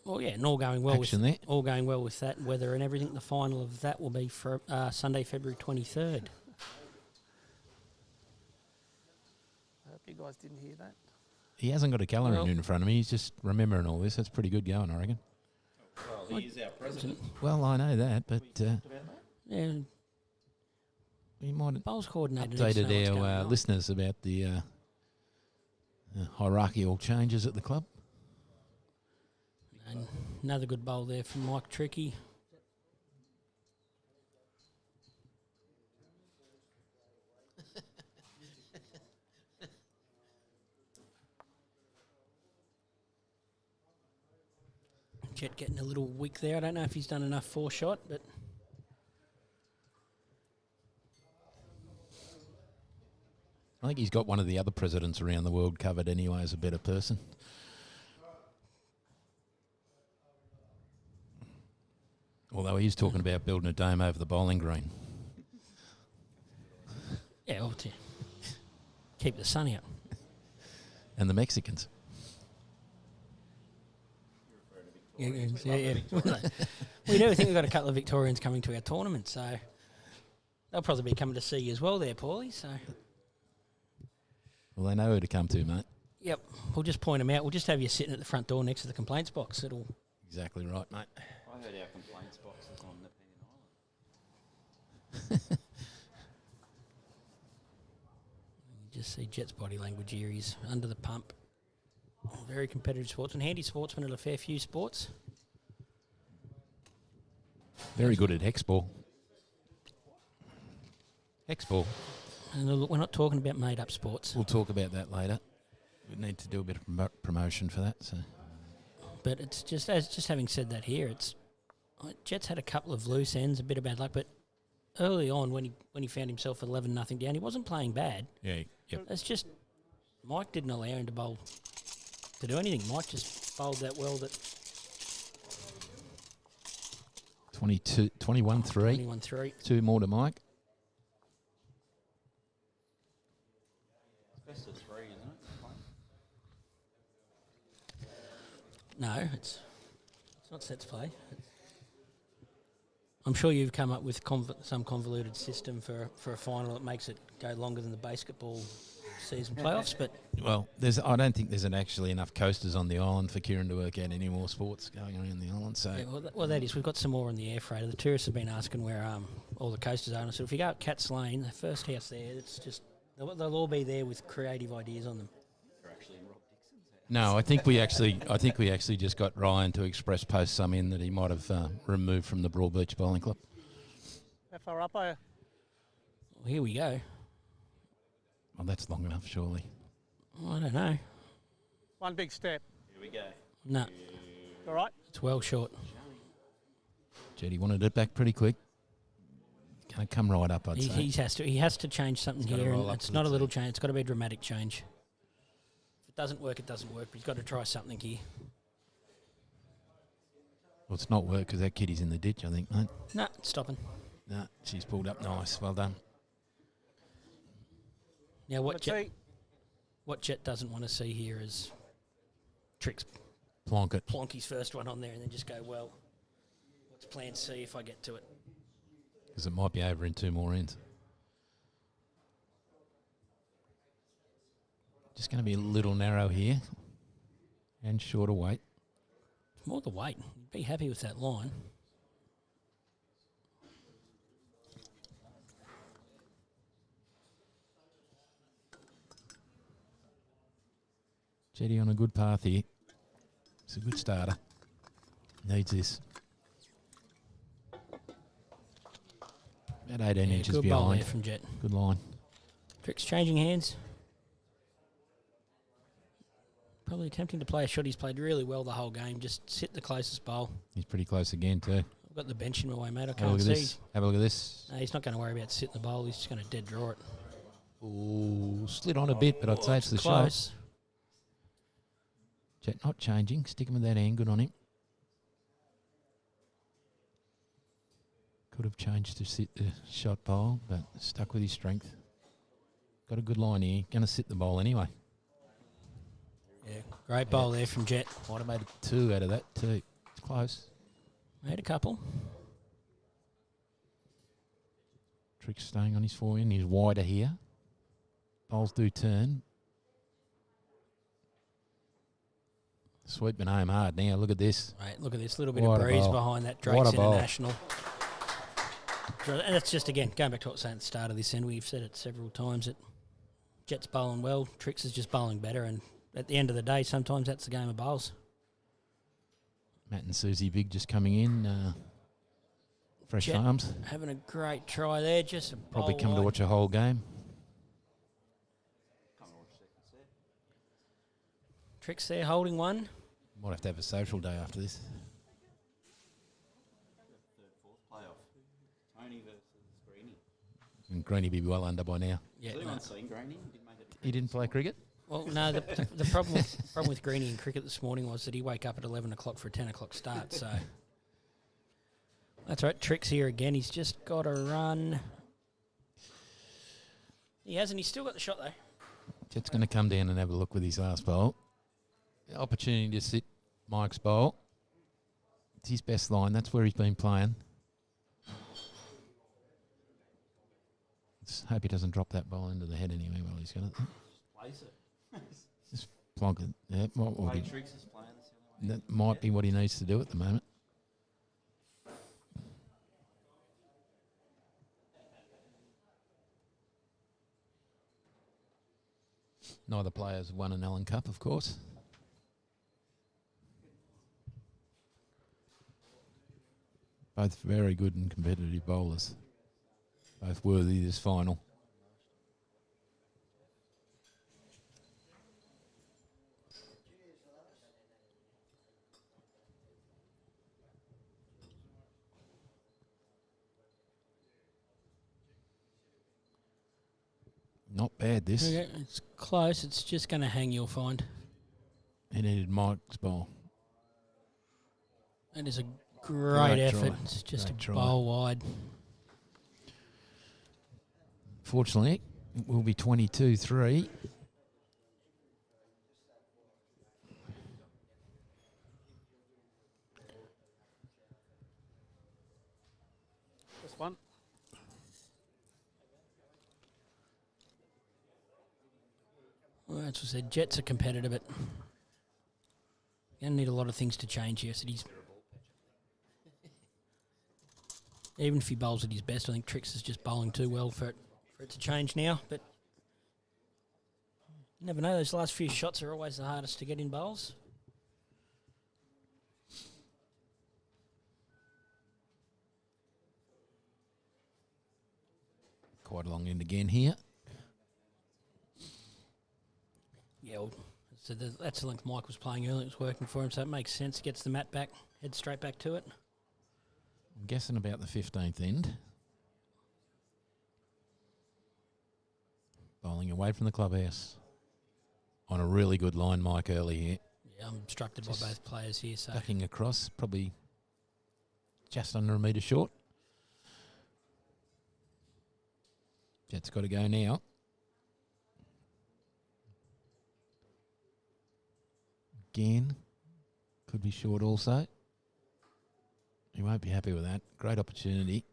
Oh yeah, and all going well action with there. all going well with that weather and everything. The final of that will be for Sunday, February 23rd. I hope you guys didn't hear that. He hasn't got a calendar Well- in front of me. He's just remembering all this. That's pretty good going, I reckon. Well, he is our president. Well, I know that, but Yeah, we might have bowls coordinator needs to know what's updated going our on. listeners about the hierarchical changes at the club. And another good bowl there from Mike Trickey. Jeht getting a little weak there. I don't know if he's done enough 4-shot, but I think he's got one of the other presidents around the world covered anyway as a better person. Although he's talking about building a dome over the bowling green. yeah, well, to keep the sun out. And the Mexicans. Yeah. We do think we've got a couple of Victorians coming to our tournament, so they'll probably be coming to see you as well there, Paulie. So, Well, they know who to come to, mate. yep, we'll just point them out. We'll just have you sitting at the front door next to the complaints box. It'll Exactly right, mate. I heard our complaints box is on Nepean Island. just see Jet's body language here. He's under the pump. Very competitive sportsman, handy sportsman at a fair few sports. Very good at Hexball. Hexball. And look, we're not talking about made-up sports. We'll talk about that later. We need to do a bit of promotion for that. So, But it's just, as just having said that here, it's Jet's had a couple of loose ends, a bit of bad luck, but early on when he found himself 11-0 down, he wasn't playing bad. yeah, yep. It's just Mike didn't allow him to bowl to do anything. Mike just bowled that well that 21-3. 21-3. 2 more to Mike. It's best of 3, isn't it? No, it's not sets play. I'm sure you've come up with some convoluted system for a final that makes it go longer than the basketball season playoffs, but Well, I don't think there's actually enough coasters on the island for Kieran to work out any more sports going around the island. So yeah, well, that is. We've got some more on the air freighter. The tourists have been asking where all the coasters are. So if you go up Cat's Lane, the first house there, it's just they'll all be there with creative ideas on them. They're actually in Rob Dixon's house. no, I think we actually just got Ryan to express post some in that he might have removed from the Broadbeach Bowling Club. How far up are you? Well, here we go. Well, that's long enough, surely. I don't know. One big step. Here we go. No, All right? it's well short. Jetty wanted it back pretty quick. Can't come right up, I'd say. He has to change something He's gotta here, roll and up it's to not the a little tee. change. It's got to be a dramatic change. If it doesn't work, it doesn't work. But he's got to try something here. Well, it's not work because that kitty's in the ditch, I think, mate. No, it's stopping. No, she's pulled up nice. Well done. Now Let's see. what Jet doesn't want to see here is Tricks Plonk it. plonk his first one on there and then just go, well, what's plan C if I get to it? Because it might be over in 2 more ends. Just going to be a little narrow here and shorter weight. It's more the weight. Be happy with that line. Jetty on a good path here. It's a good starter. Needs this. About 18 Yeah, inches good bowl behind. there from Jet. Good line. Tricks changing hands. Probably attempting to play a shot. He's played really well the whole game. Just sit the closest bowl. He's pretty close again too. I've got the bench in my way, mate. I Have a can't look at see. this. Have a look at this. No, he's not going to worry about sitting the bowl. He's just going to dead draw it. Ooh, slid on a bit, but I'd say it's the shot. Close. Jet not changing. Sticking with that hand. Good on him. Could have changed to sit the shot bowl, but stuck with his strength. Got a good line here. Going to sit the bowl anyway. Yeah, great bowl there from Jet. Might have made 2 out of that too. It's close. Made a couple. Trick's staying on his forehand. He's wider here. Bowls do turn. Sweeping home hard now. Look at this. Mate, look at this little bit What of a breeze bowl. behind that What Drake's a bowl. International. And that's just, again, going back to what I was saying at the start of this end, we've said it several times that Jet's bowling well, Tricks is just bowling better, and at the end of the day, sometimes that's the game of bowls. Matt and Susie Big just coming in. Fresh Jet arms. having a great try there, just a Probably bowl come to wide. watch a whole game. Tricks there holding one. Might have to have a social day after this. and Greeny be well under by now. Yeah, Has no. anyone seen Graney? He didn't make it. He didn't play cricket? Well, no, the problem with Greeny in cricket this morning was that he woke up at 11 o'clock for a 10 o'clock start, so... That's right, Trick's here again. He's just got a run. He hasn't. He's still got the shot, though. Jet's going to come down and have a look with his last bowl. The opportunity to sit Mike's bowl. It's his best line. That's where he's been playing. Let's hope he doesn't drop that ball into the head anyway while he's got it. Place it. Just plonk it. Yeah, what would he- Tricks is playing. That's the only way. that might be what he needs to do at the moment. Neither player's won an Allen Cup, of course. Both very good and competitive bowlers. Both worthy this final. Not bad, this. Okay, it's close. It's just going to hang, you'll find. He needed Mike's ball. That is a Great great effort. try. It's just Great a try. bowl wide. Fortunately, it will be 22-3. This one. Well, that's what I said. Jets are competitive, but you're going to need a lot of things to change here. So even if he bowls at his best, I think Tricks is just bowling too well for it to change now. But you never know. Those last few shots are always the hardest to get in bowls. Quite a long end again here. Yeah, well, so that's the length Mike was playing earlier. It was working for him, so it makes sense. Gets the mat back, heads straight back to it. I'm guessing about the 15th end. Bowling away from the clubhouse. On a really good line, Mike, early here. Yeah, I'm instructed Just by both players here. So Ducking across, probably just under a metre short. Jet's got to go now. Again, could be short also. He won't be happy with that. Great opportunity.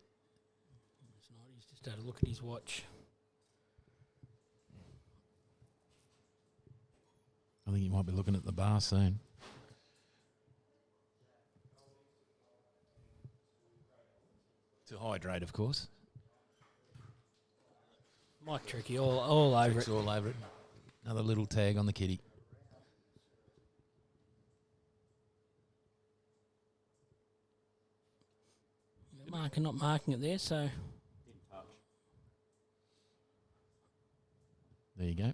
it's not. He's just had a look at his watch. I think he might be looking at the bar soon. To hydrate, of course. Mike Trickey all over Tricks it. all over it. Another little tag on the kitty. Marker not marking it there, so There you go.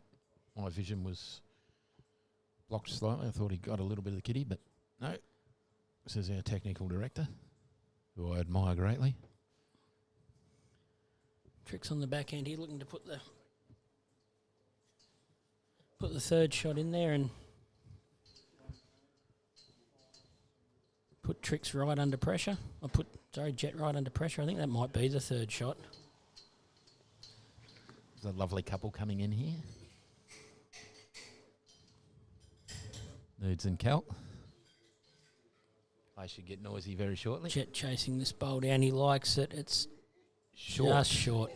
My vision was blocked slightly. I thought he got a little bit of the kitty, but no. This is our technical director, who I admire greatly. Tricks on the back end here, looking to put the third shot in there and put Tricks right under pressure. Jet right under pressure. I think that might be the third shot. There's a lovely couple coming in here. Nudes and Cal. I should get noisy very shortly. Jet chasing this bowl down. He likes it. It's just short.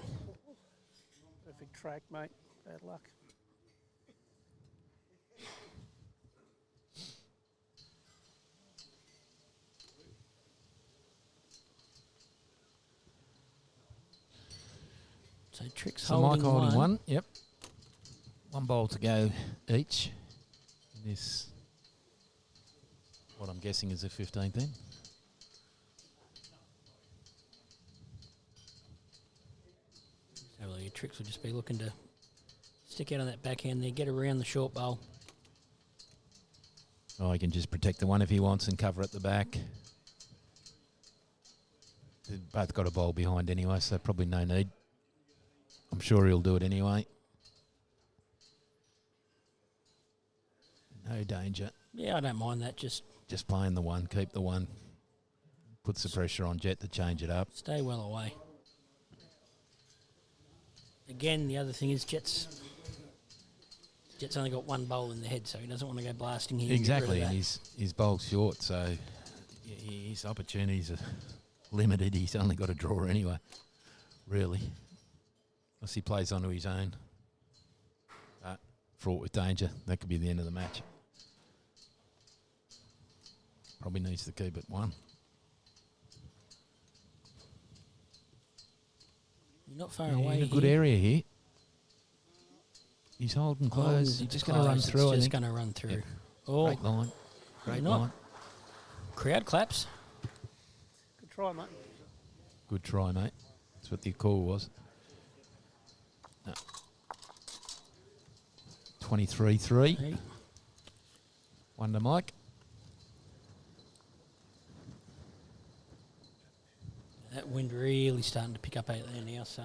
Perfect track, mate. Bad luck. So Tricks So Mike holding holding one. Yep. One bowl to go each. This, what I'm guessing is the 15th then. So your Tricks will just be looking to stick out on that backhand there, get around the short bowl. Oh, he can just protect the one if he wants and cover at the back. They've both got a bowl behind anyway, so probably no need. I'm sure he'll do it anyway. No danger. Yeah, I don't mind that. Just Playing the one, keep the one. Puts the pressure on Jeht to change it up. stay well away. Again, the other thing is Jeht's only got one bowl in the head, so he doesn't want to go blasting here. Exactly, and his bowl's short, so his opportunities are limited. He's only got a draw anyway, really. Unless he plays onto his own. But fraught with danger. That could be the end of the match. Probably needs to keep it one. You're not far Yeah, away. in a good here. area here. He's holding close. He's just going to run through, I Just think. going to run through. Yep. Oh, Great line. Great not. line. Crowd claps. Good try, mate. Good try, mate. That's what the call was. No. 23-3. Hey. Wonder Mike. That wind really starting to pick up out there now, so.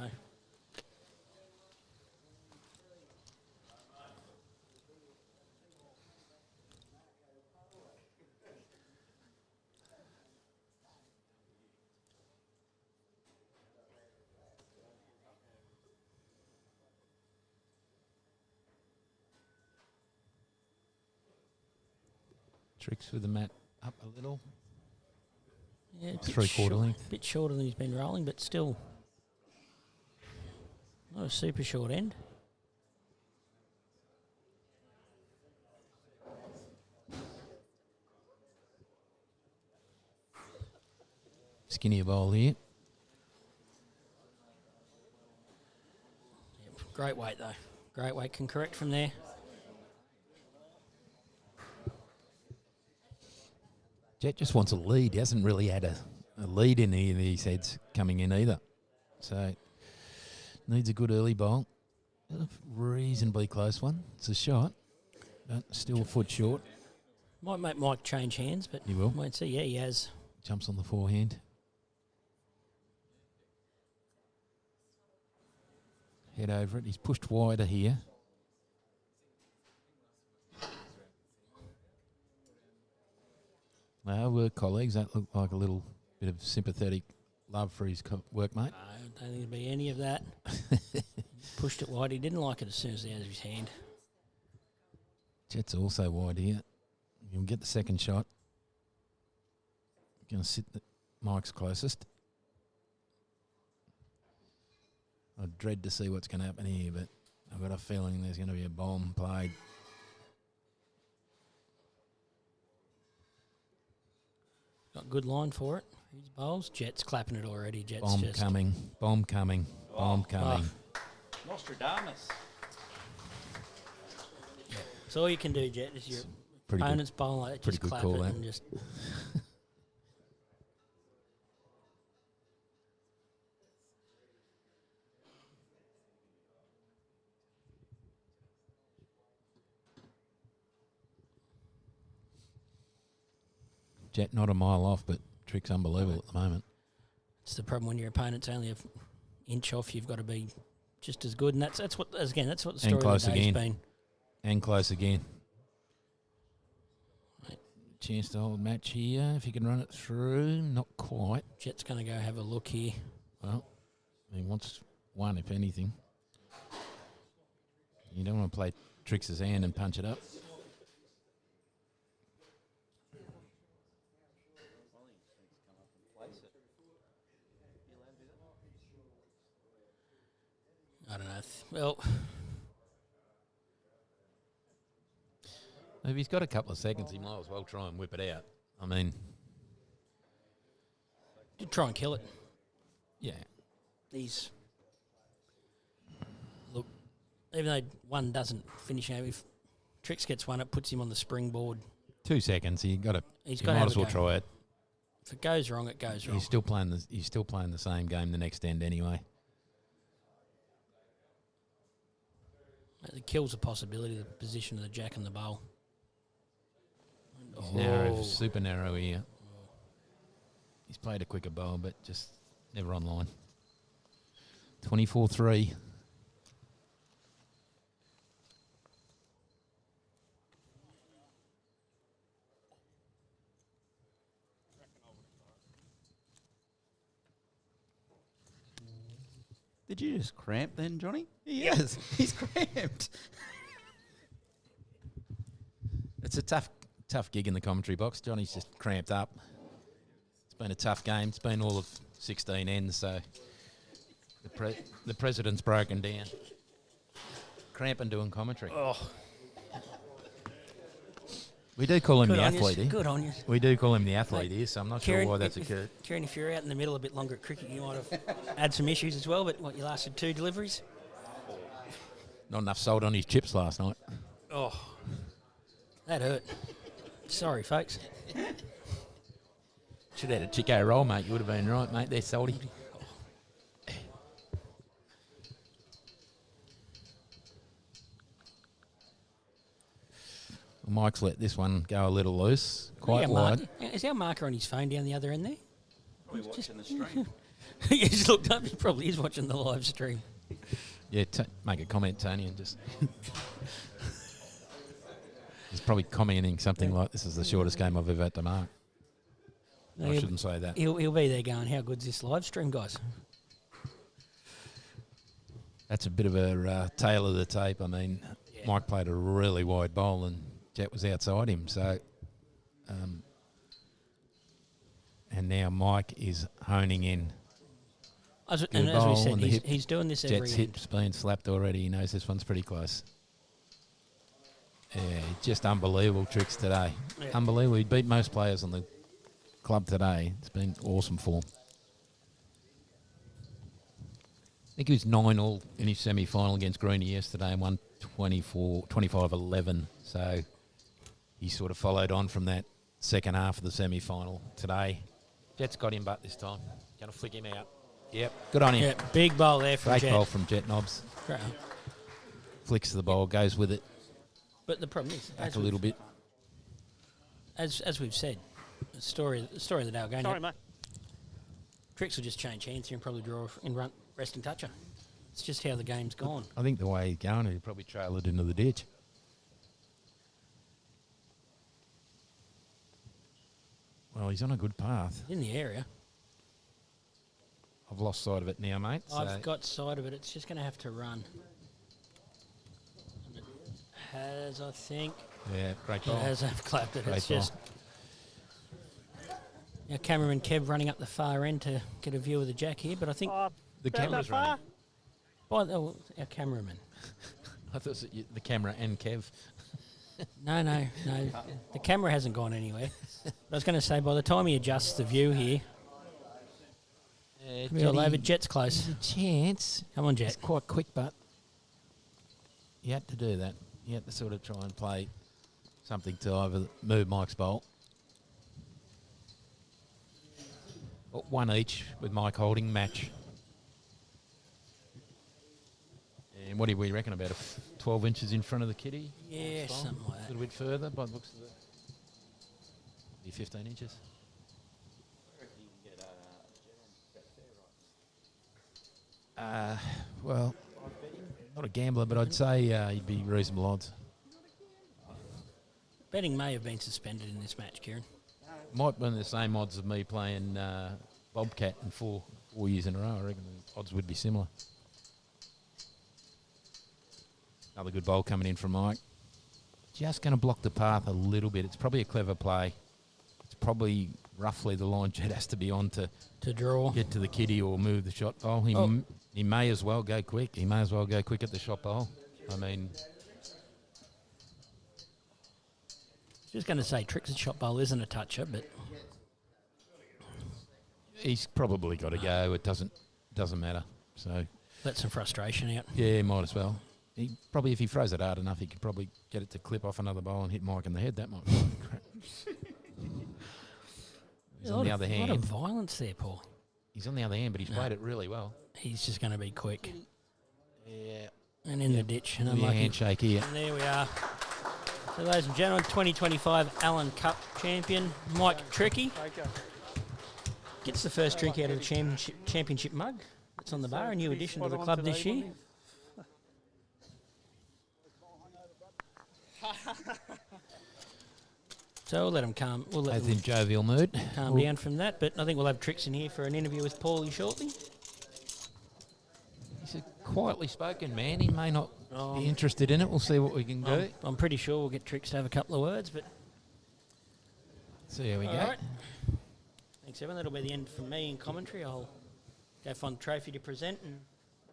Tricks with the mat up a little. Yeah, a bit 3/4 short- length. bit shorter than he's been rolling, but still not a super short end. Skinnier bowl here. Great weight, though. Great weight. Can correct from there. Jeht just wants a lead. He hasn't really had a lead in any of these heads coming in either. So, needs a good early bowl. A reasonably close one. It's a shot, but still a foot short. Might make Mike change hands, but He will. won't see. Yeah, he has. Jumps on the forehand. Head over it. He's pushed wider here. We're colleagues. That looked like a little bit of sympathetic love for his workmate. No, I don't think there'll be any of that. Pushed it wide. He didn't like it as soon as he had his hand. Jet's also wide here. You'll get the second shot. Going to sit Mike's closest. I dread to see what's going to happen here, but I've got a feeling there's going to be a bomb played. Got good line for it. His bowls. Jet's clapping it already. Jet's Bomb just coming. Bomb coming. Bomb coming. Nostradamus. That's all you can do, Jet. Is your Pretty good. opponent's bowl like that, Pretty just good clap call, it that. and just. Jet not a mile off, but Trick's unbelievable at the moment. It's the problem when your opponent's only an inch off. You've got to be just as good, and that's what the story of close the day's again. been. And close again. Right. Chance to hold match here. If he can run it through, not quite. Jet's going to go have a look here. Well, he wants one, if anything. You don't want to play Tricks' hand and punch it up. I don't know. Well, If he's got a couple of seconds, he might as well try and whip it out. I mean, did try and kill it. yeah. He's look, even though one doesn't finish, if Tricks gets one, it puts him on the springboard. 2 seconds. He He's you got to might have as a well go. try it. If it goes wrong, it goes wrong. He's still playing the same game the next end anyway. It kills the possibility of the position of the jack and the bowl. He's narrow, super narrow here. He's played a quicker bowl, but just never on line. 24-3. Did you just cramp then, Johnny? Yes, he's cramped. It's a tough gig in the commentary box. Johnny's just cramped up. It's been a tough game. It's been all of 16 ends, so the president's broken down. Cramping doing commentary. Oh, We do call him good the on athlete you. here. Good on you. We do call him the athlete here, so I'm not sure why that's occurred. Kieran, if you're out in the middle a bit longer at cricket, you might have had some issues as well, but what, you lasted 2 deliveries? Not enough salt on his chips last night. Oh, that hurt. Sorry, folks. Should have had a Chico roll, mate. You would have been right, mate. They're salty. Mike's let this one go a little loose, quite wide. Is our marker on his phone down the other end there? Probably watching the stream. He just looked up. He probably is watching the live stream. Yeah, make a comment, Tony, and just... He's probably commenting something like, this is the shortest game I've ever had to mark. No, I shouldn't say that. He'll be there going, how good's this live stream, guys? That's a bit of a tail of the tape. I mean, Mike played a really wide bowl and Jeht was outside him. So, and now Mike is honing in. And Good as we bowl said, on the hip. he's doing this every Jet's end. hip's been slapped already. He knows this one's pretty close. Yeah, just unbelievable tricks today. Yeah. Unbelievable. He beat most players on the club today. It's been awesome form. I think he was 9-all in his semi-final against Greenie yesterday and won 25-11. So he sort of followed on from that second half of the semi-final today. Jet's got him butt this time. Going to flick him out. Yep, good on him. Yeah, big bowl there from Great Jeht. bowl from Jeht Nobbs. Great. Flicks the bowl, goes with it But the problem is, back a little bit. as we've said, the story of the day going. Sorry, mate. Tricks will just change hands here and probably draw in run, resting toucher. It's just how the game's gone. I think the way he's going, he'll probably trail it into the ditch. Well, he's on a good path. In the area. I've lost sight of it now, mate. I've got sight of it. It's just going to have to run. And it has, I think. Yeah, great It ball. has. I've clapped it. Great It's ball. just... Our cameraman Kev running up the far end to get a view of the jack here, but I think... The about camera's that far? running. Our cameraman. I thought it was the camera and Kev. No. The camera hasn't gone anywhere. I was going to say, by the time he adjusts the view here, we're all over. Jet's close. There's a chance. Come on, It's Jet. quite quick, but you had to do that. You had to sort of try and play something to either move Mike's bowl. Well, one each with Mike holding match. And what do we reckon, about 12 inches in front of the kitty? Yeah, something like A that. little bit further by the looks of it. Be 15 inches. Well, not a gambler, but I'd say he'd be reasonable odds. Betting may have been suspended in this match, Kieran. Might be the same odds of me playing Bobcat in four years in a row. I reckon the odds would be similar. Another good bowl coming in from Mike. Just going to block the path a little bit. It's probably a clever play. It's probably roughly the line Jet has to be on to draw. get to the kitty or move the shot bowl. He may as well go quick. He may as well go quick at the shot bowl. I mean, Just going to say, Tricks' shot bowl isn't a toucher, but he's probably got to go. It doesn't matter. So let some frustration out. yeah, might as well. He probably, if he throws it hard enough, he could probably get it to clip off another bowl and hit Mike in the head. That might be crap. He's on the other A lot of hand. violence there, Paul. He's on the other hand, but he's No. played it really well. He's just going to be quick. Yeah. And in the ditch. And The unlucky. handshake here. And there we are. So, ladies and gentlemen, 2025 Allen Cup champion, Mike Trickey, Okay. gets the first drink out of the championship mug. It's on the bar, a new addition to the club this year. So we'll let him calm. We'll let Both him in jovial mood. calm down from that. But I think we'll have Tricks in here for an interview with Paulie shortly. He's quietly spoken man. He may not Oh, be interested in it. We'll see what we can do. I'm pretty sure we'll get Tricks to have a couple of words, but See how we all go. right. Thanks, Evan. That'll be the end from me in commentary. I'll go find the trophy to present. And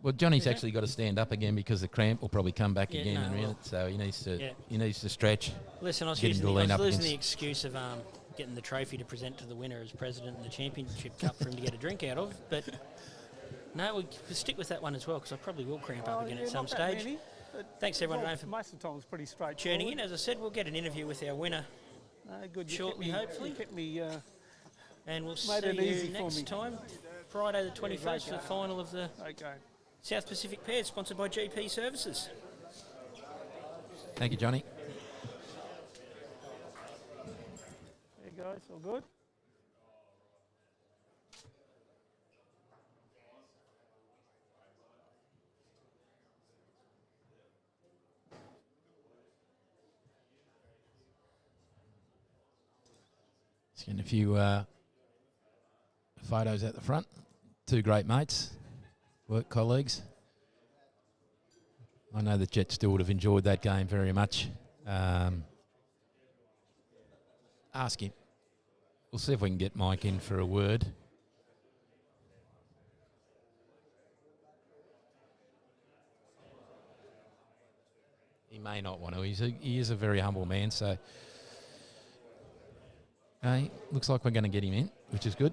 Well, Johnny's Okay. actually got to stand up again because the cramp will probably come back Yeah, again no, in a well, minute. So he yeah. needs to stretch. listen, I was Get him using, to the, I lean was up losing the against- excuse of getting the trophy to present to the winner as president of the championship cup for him to get a drink out of. But no, we'll stick with that one as well because I probably will cramp up again at some not that stage. many, but Thanks everyone well, for most of the time it's pretty straightforward. tuning in. As I said, we'll get an interview with our winner Good. You shortly, kept me, hopefully. You kept me, and we'll Made it see easy you for next me. time, Friday the 21st for the game. final of the okay. South Pacific Pairs, sponsored by GP Services. Thank you, Johnny. There you go. It's all good. Just getting a few photos at the front. Two great mates, work colleagues. I know that Jeht still would have enjoyed that game very much. Ask him. We'll see if we can get Mike in for a word. He may not want to. He is a very humble man, so looks like we're going to get him in, which is good.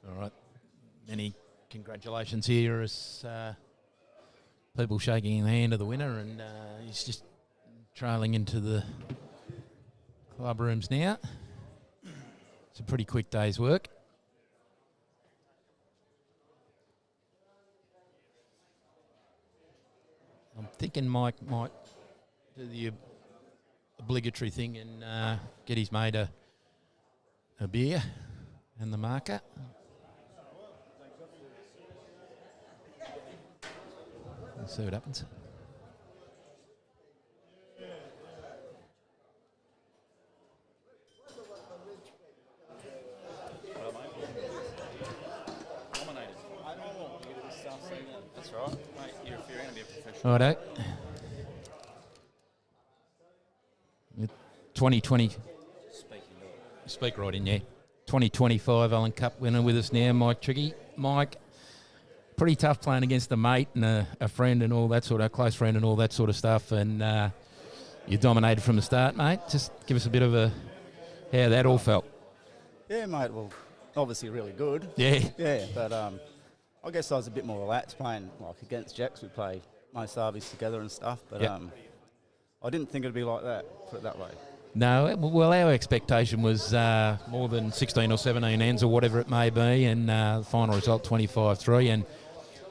All right. Many congratulations here as people shaking the hand of the winner, and he's just trailing into the club rooms now. It's a pretty quick day's work. I'm thinking Mike might do the obligatory thing and get his mate a beer and the marker. We'll see what happens. That's right, mate. You're if you're going to be a professional. Righto. 2020. Speak right in, yeah. 2025 Allen Cup winner with us now, Mike Trickey. Mike, pretty tough playing against a mate and a friend and all that sort of, a close friend and all that sort of stuff. And you dominated from the start, mate. Just give us a bit of how that all felt. Yeah, mate. Well, obviously really good. Yeah. Yeah, but I guess I was a bit more relaxed playing like against Jacks. We play most Arvies together and stuff. But Yep. I didn't think it'd be like that. Put it that way. No, well, our expectation was more than 16 or 17 ends or whatever it may be, and the final result 25-3. And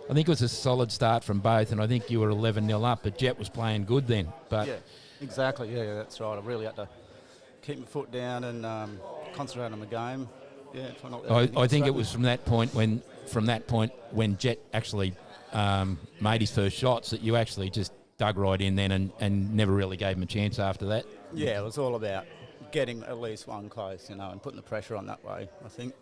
I think it was a solid start from both, and I think you were 11-0 up, but Jeht was playing good then. But Yeah, exactly. Yeah, that's right. I really had to keep my foot down and concentrate on my game. Yeah, try not to let anything I think it distract me. was from that point when Jeht actually made his first shots that you actually just dug right in then and never really gave him a chance after that. Yeah, it was all about getting at least one close, and putting the pressure on that way. I think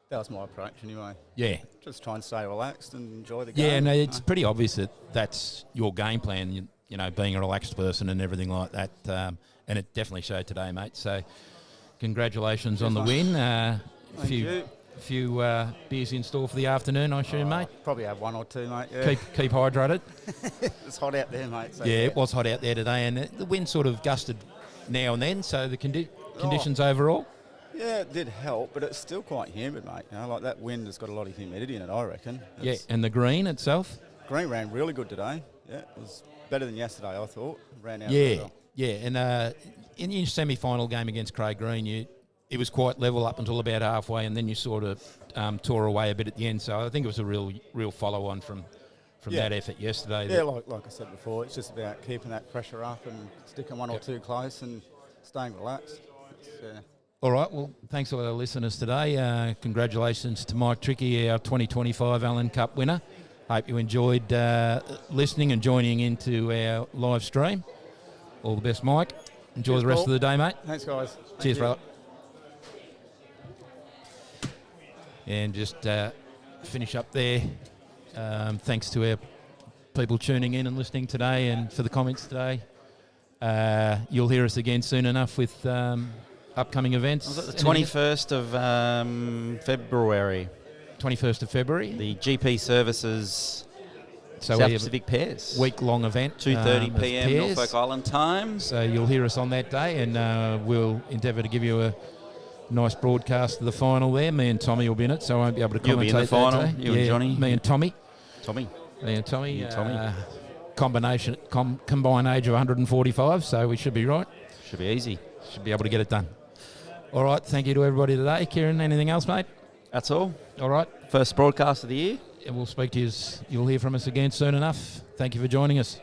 that was my approach anyway. Yeah. Just try and stay relaxed and enjoy the game. Yeah, no, you it's know. pretty obvious that that's your game plan, you know, being a relaxed person and everything like that. And it definitely showed today, mate. So congratulations on the win. A Thank you. few beers in store for the afternoon, I assume, mate. Probably have one or two, mate. Yeah. Keep hydrated. It's hot out there, mate. So Yeah, it was hot out there today, and the wind sort of gusted now and then, so the conditions overall. Yeah, it did help, but it's still quite humid, mate. Like that wind has got a lot of humidity in it, I reckon. Yeah, and the green itself. Green ran really good today. Yeah, it was better than yesterday, I thought. Ran out Yeah, really well. yeah, and in your semi-final game against Craig Green, it was quite level up until about halfway, and then you sort of tore away a bit at the end. So I think it was a real follow-on from Yeah. that effort yesterday. Yeah, like I said before, it's just about keeping that pressure up and sticking one or two close and staying relaxed. All right, well, thanks to our listeners today. Congratulations to Mike Trickey, our 2025 Allen Cup winner. Hope you enjoyed listening and joining into our live stream. All the best, Mike. Enjoy Cheers, the rest Paul. of the day, mate. Thanks, guys. Cheers, brother. And just finish up there. Thanks to our people tuning in and listening today and for the comments today. You'll hear us again soon enough with upcoming events. Was it the 21st of February? 21st of February. The GP Services So South we have Pacific Pairs. a week-long event. 2:30 of p.m. pairs. Norfolk Island time. So you'll hear us on that day, and we'll endeavour to give you a nice broadcast of the final there. Me and Tommy will be in it, so I won't be able to commentate You'll be in the final, that day. you and Johnny? Me and Tommy. Tommy. Me and Tommy. You and Tommy. Combined age of 145, so we should be right. Should be easy. Should be able to get it done. All right, thank you to everybody today. Kieran, anything else, mate? That's all. All right, First broadcast of the year. and we'll speak to you. You'll hear from us again soon enough. Thank you for joining us.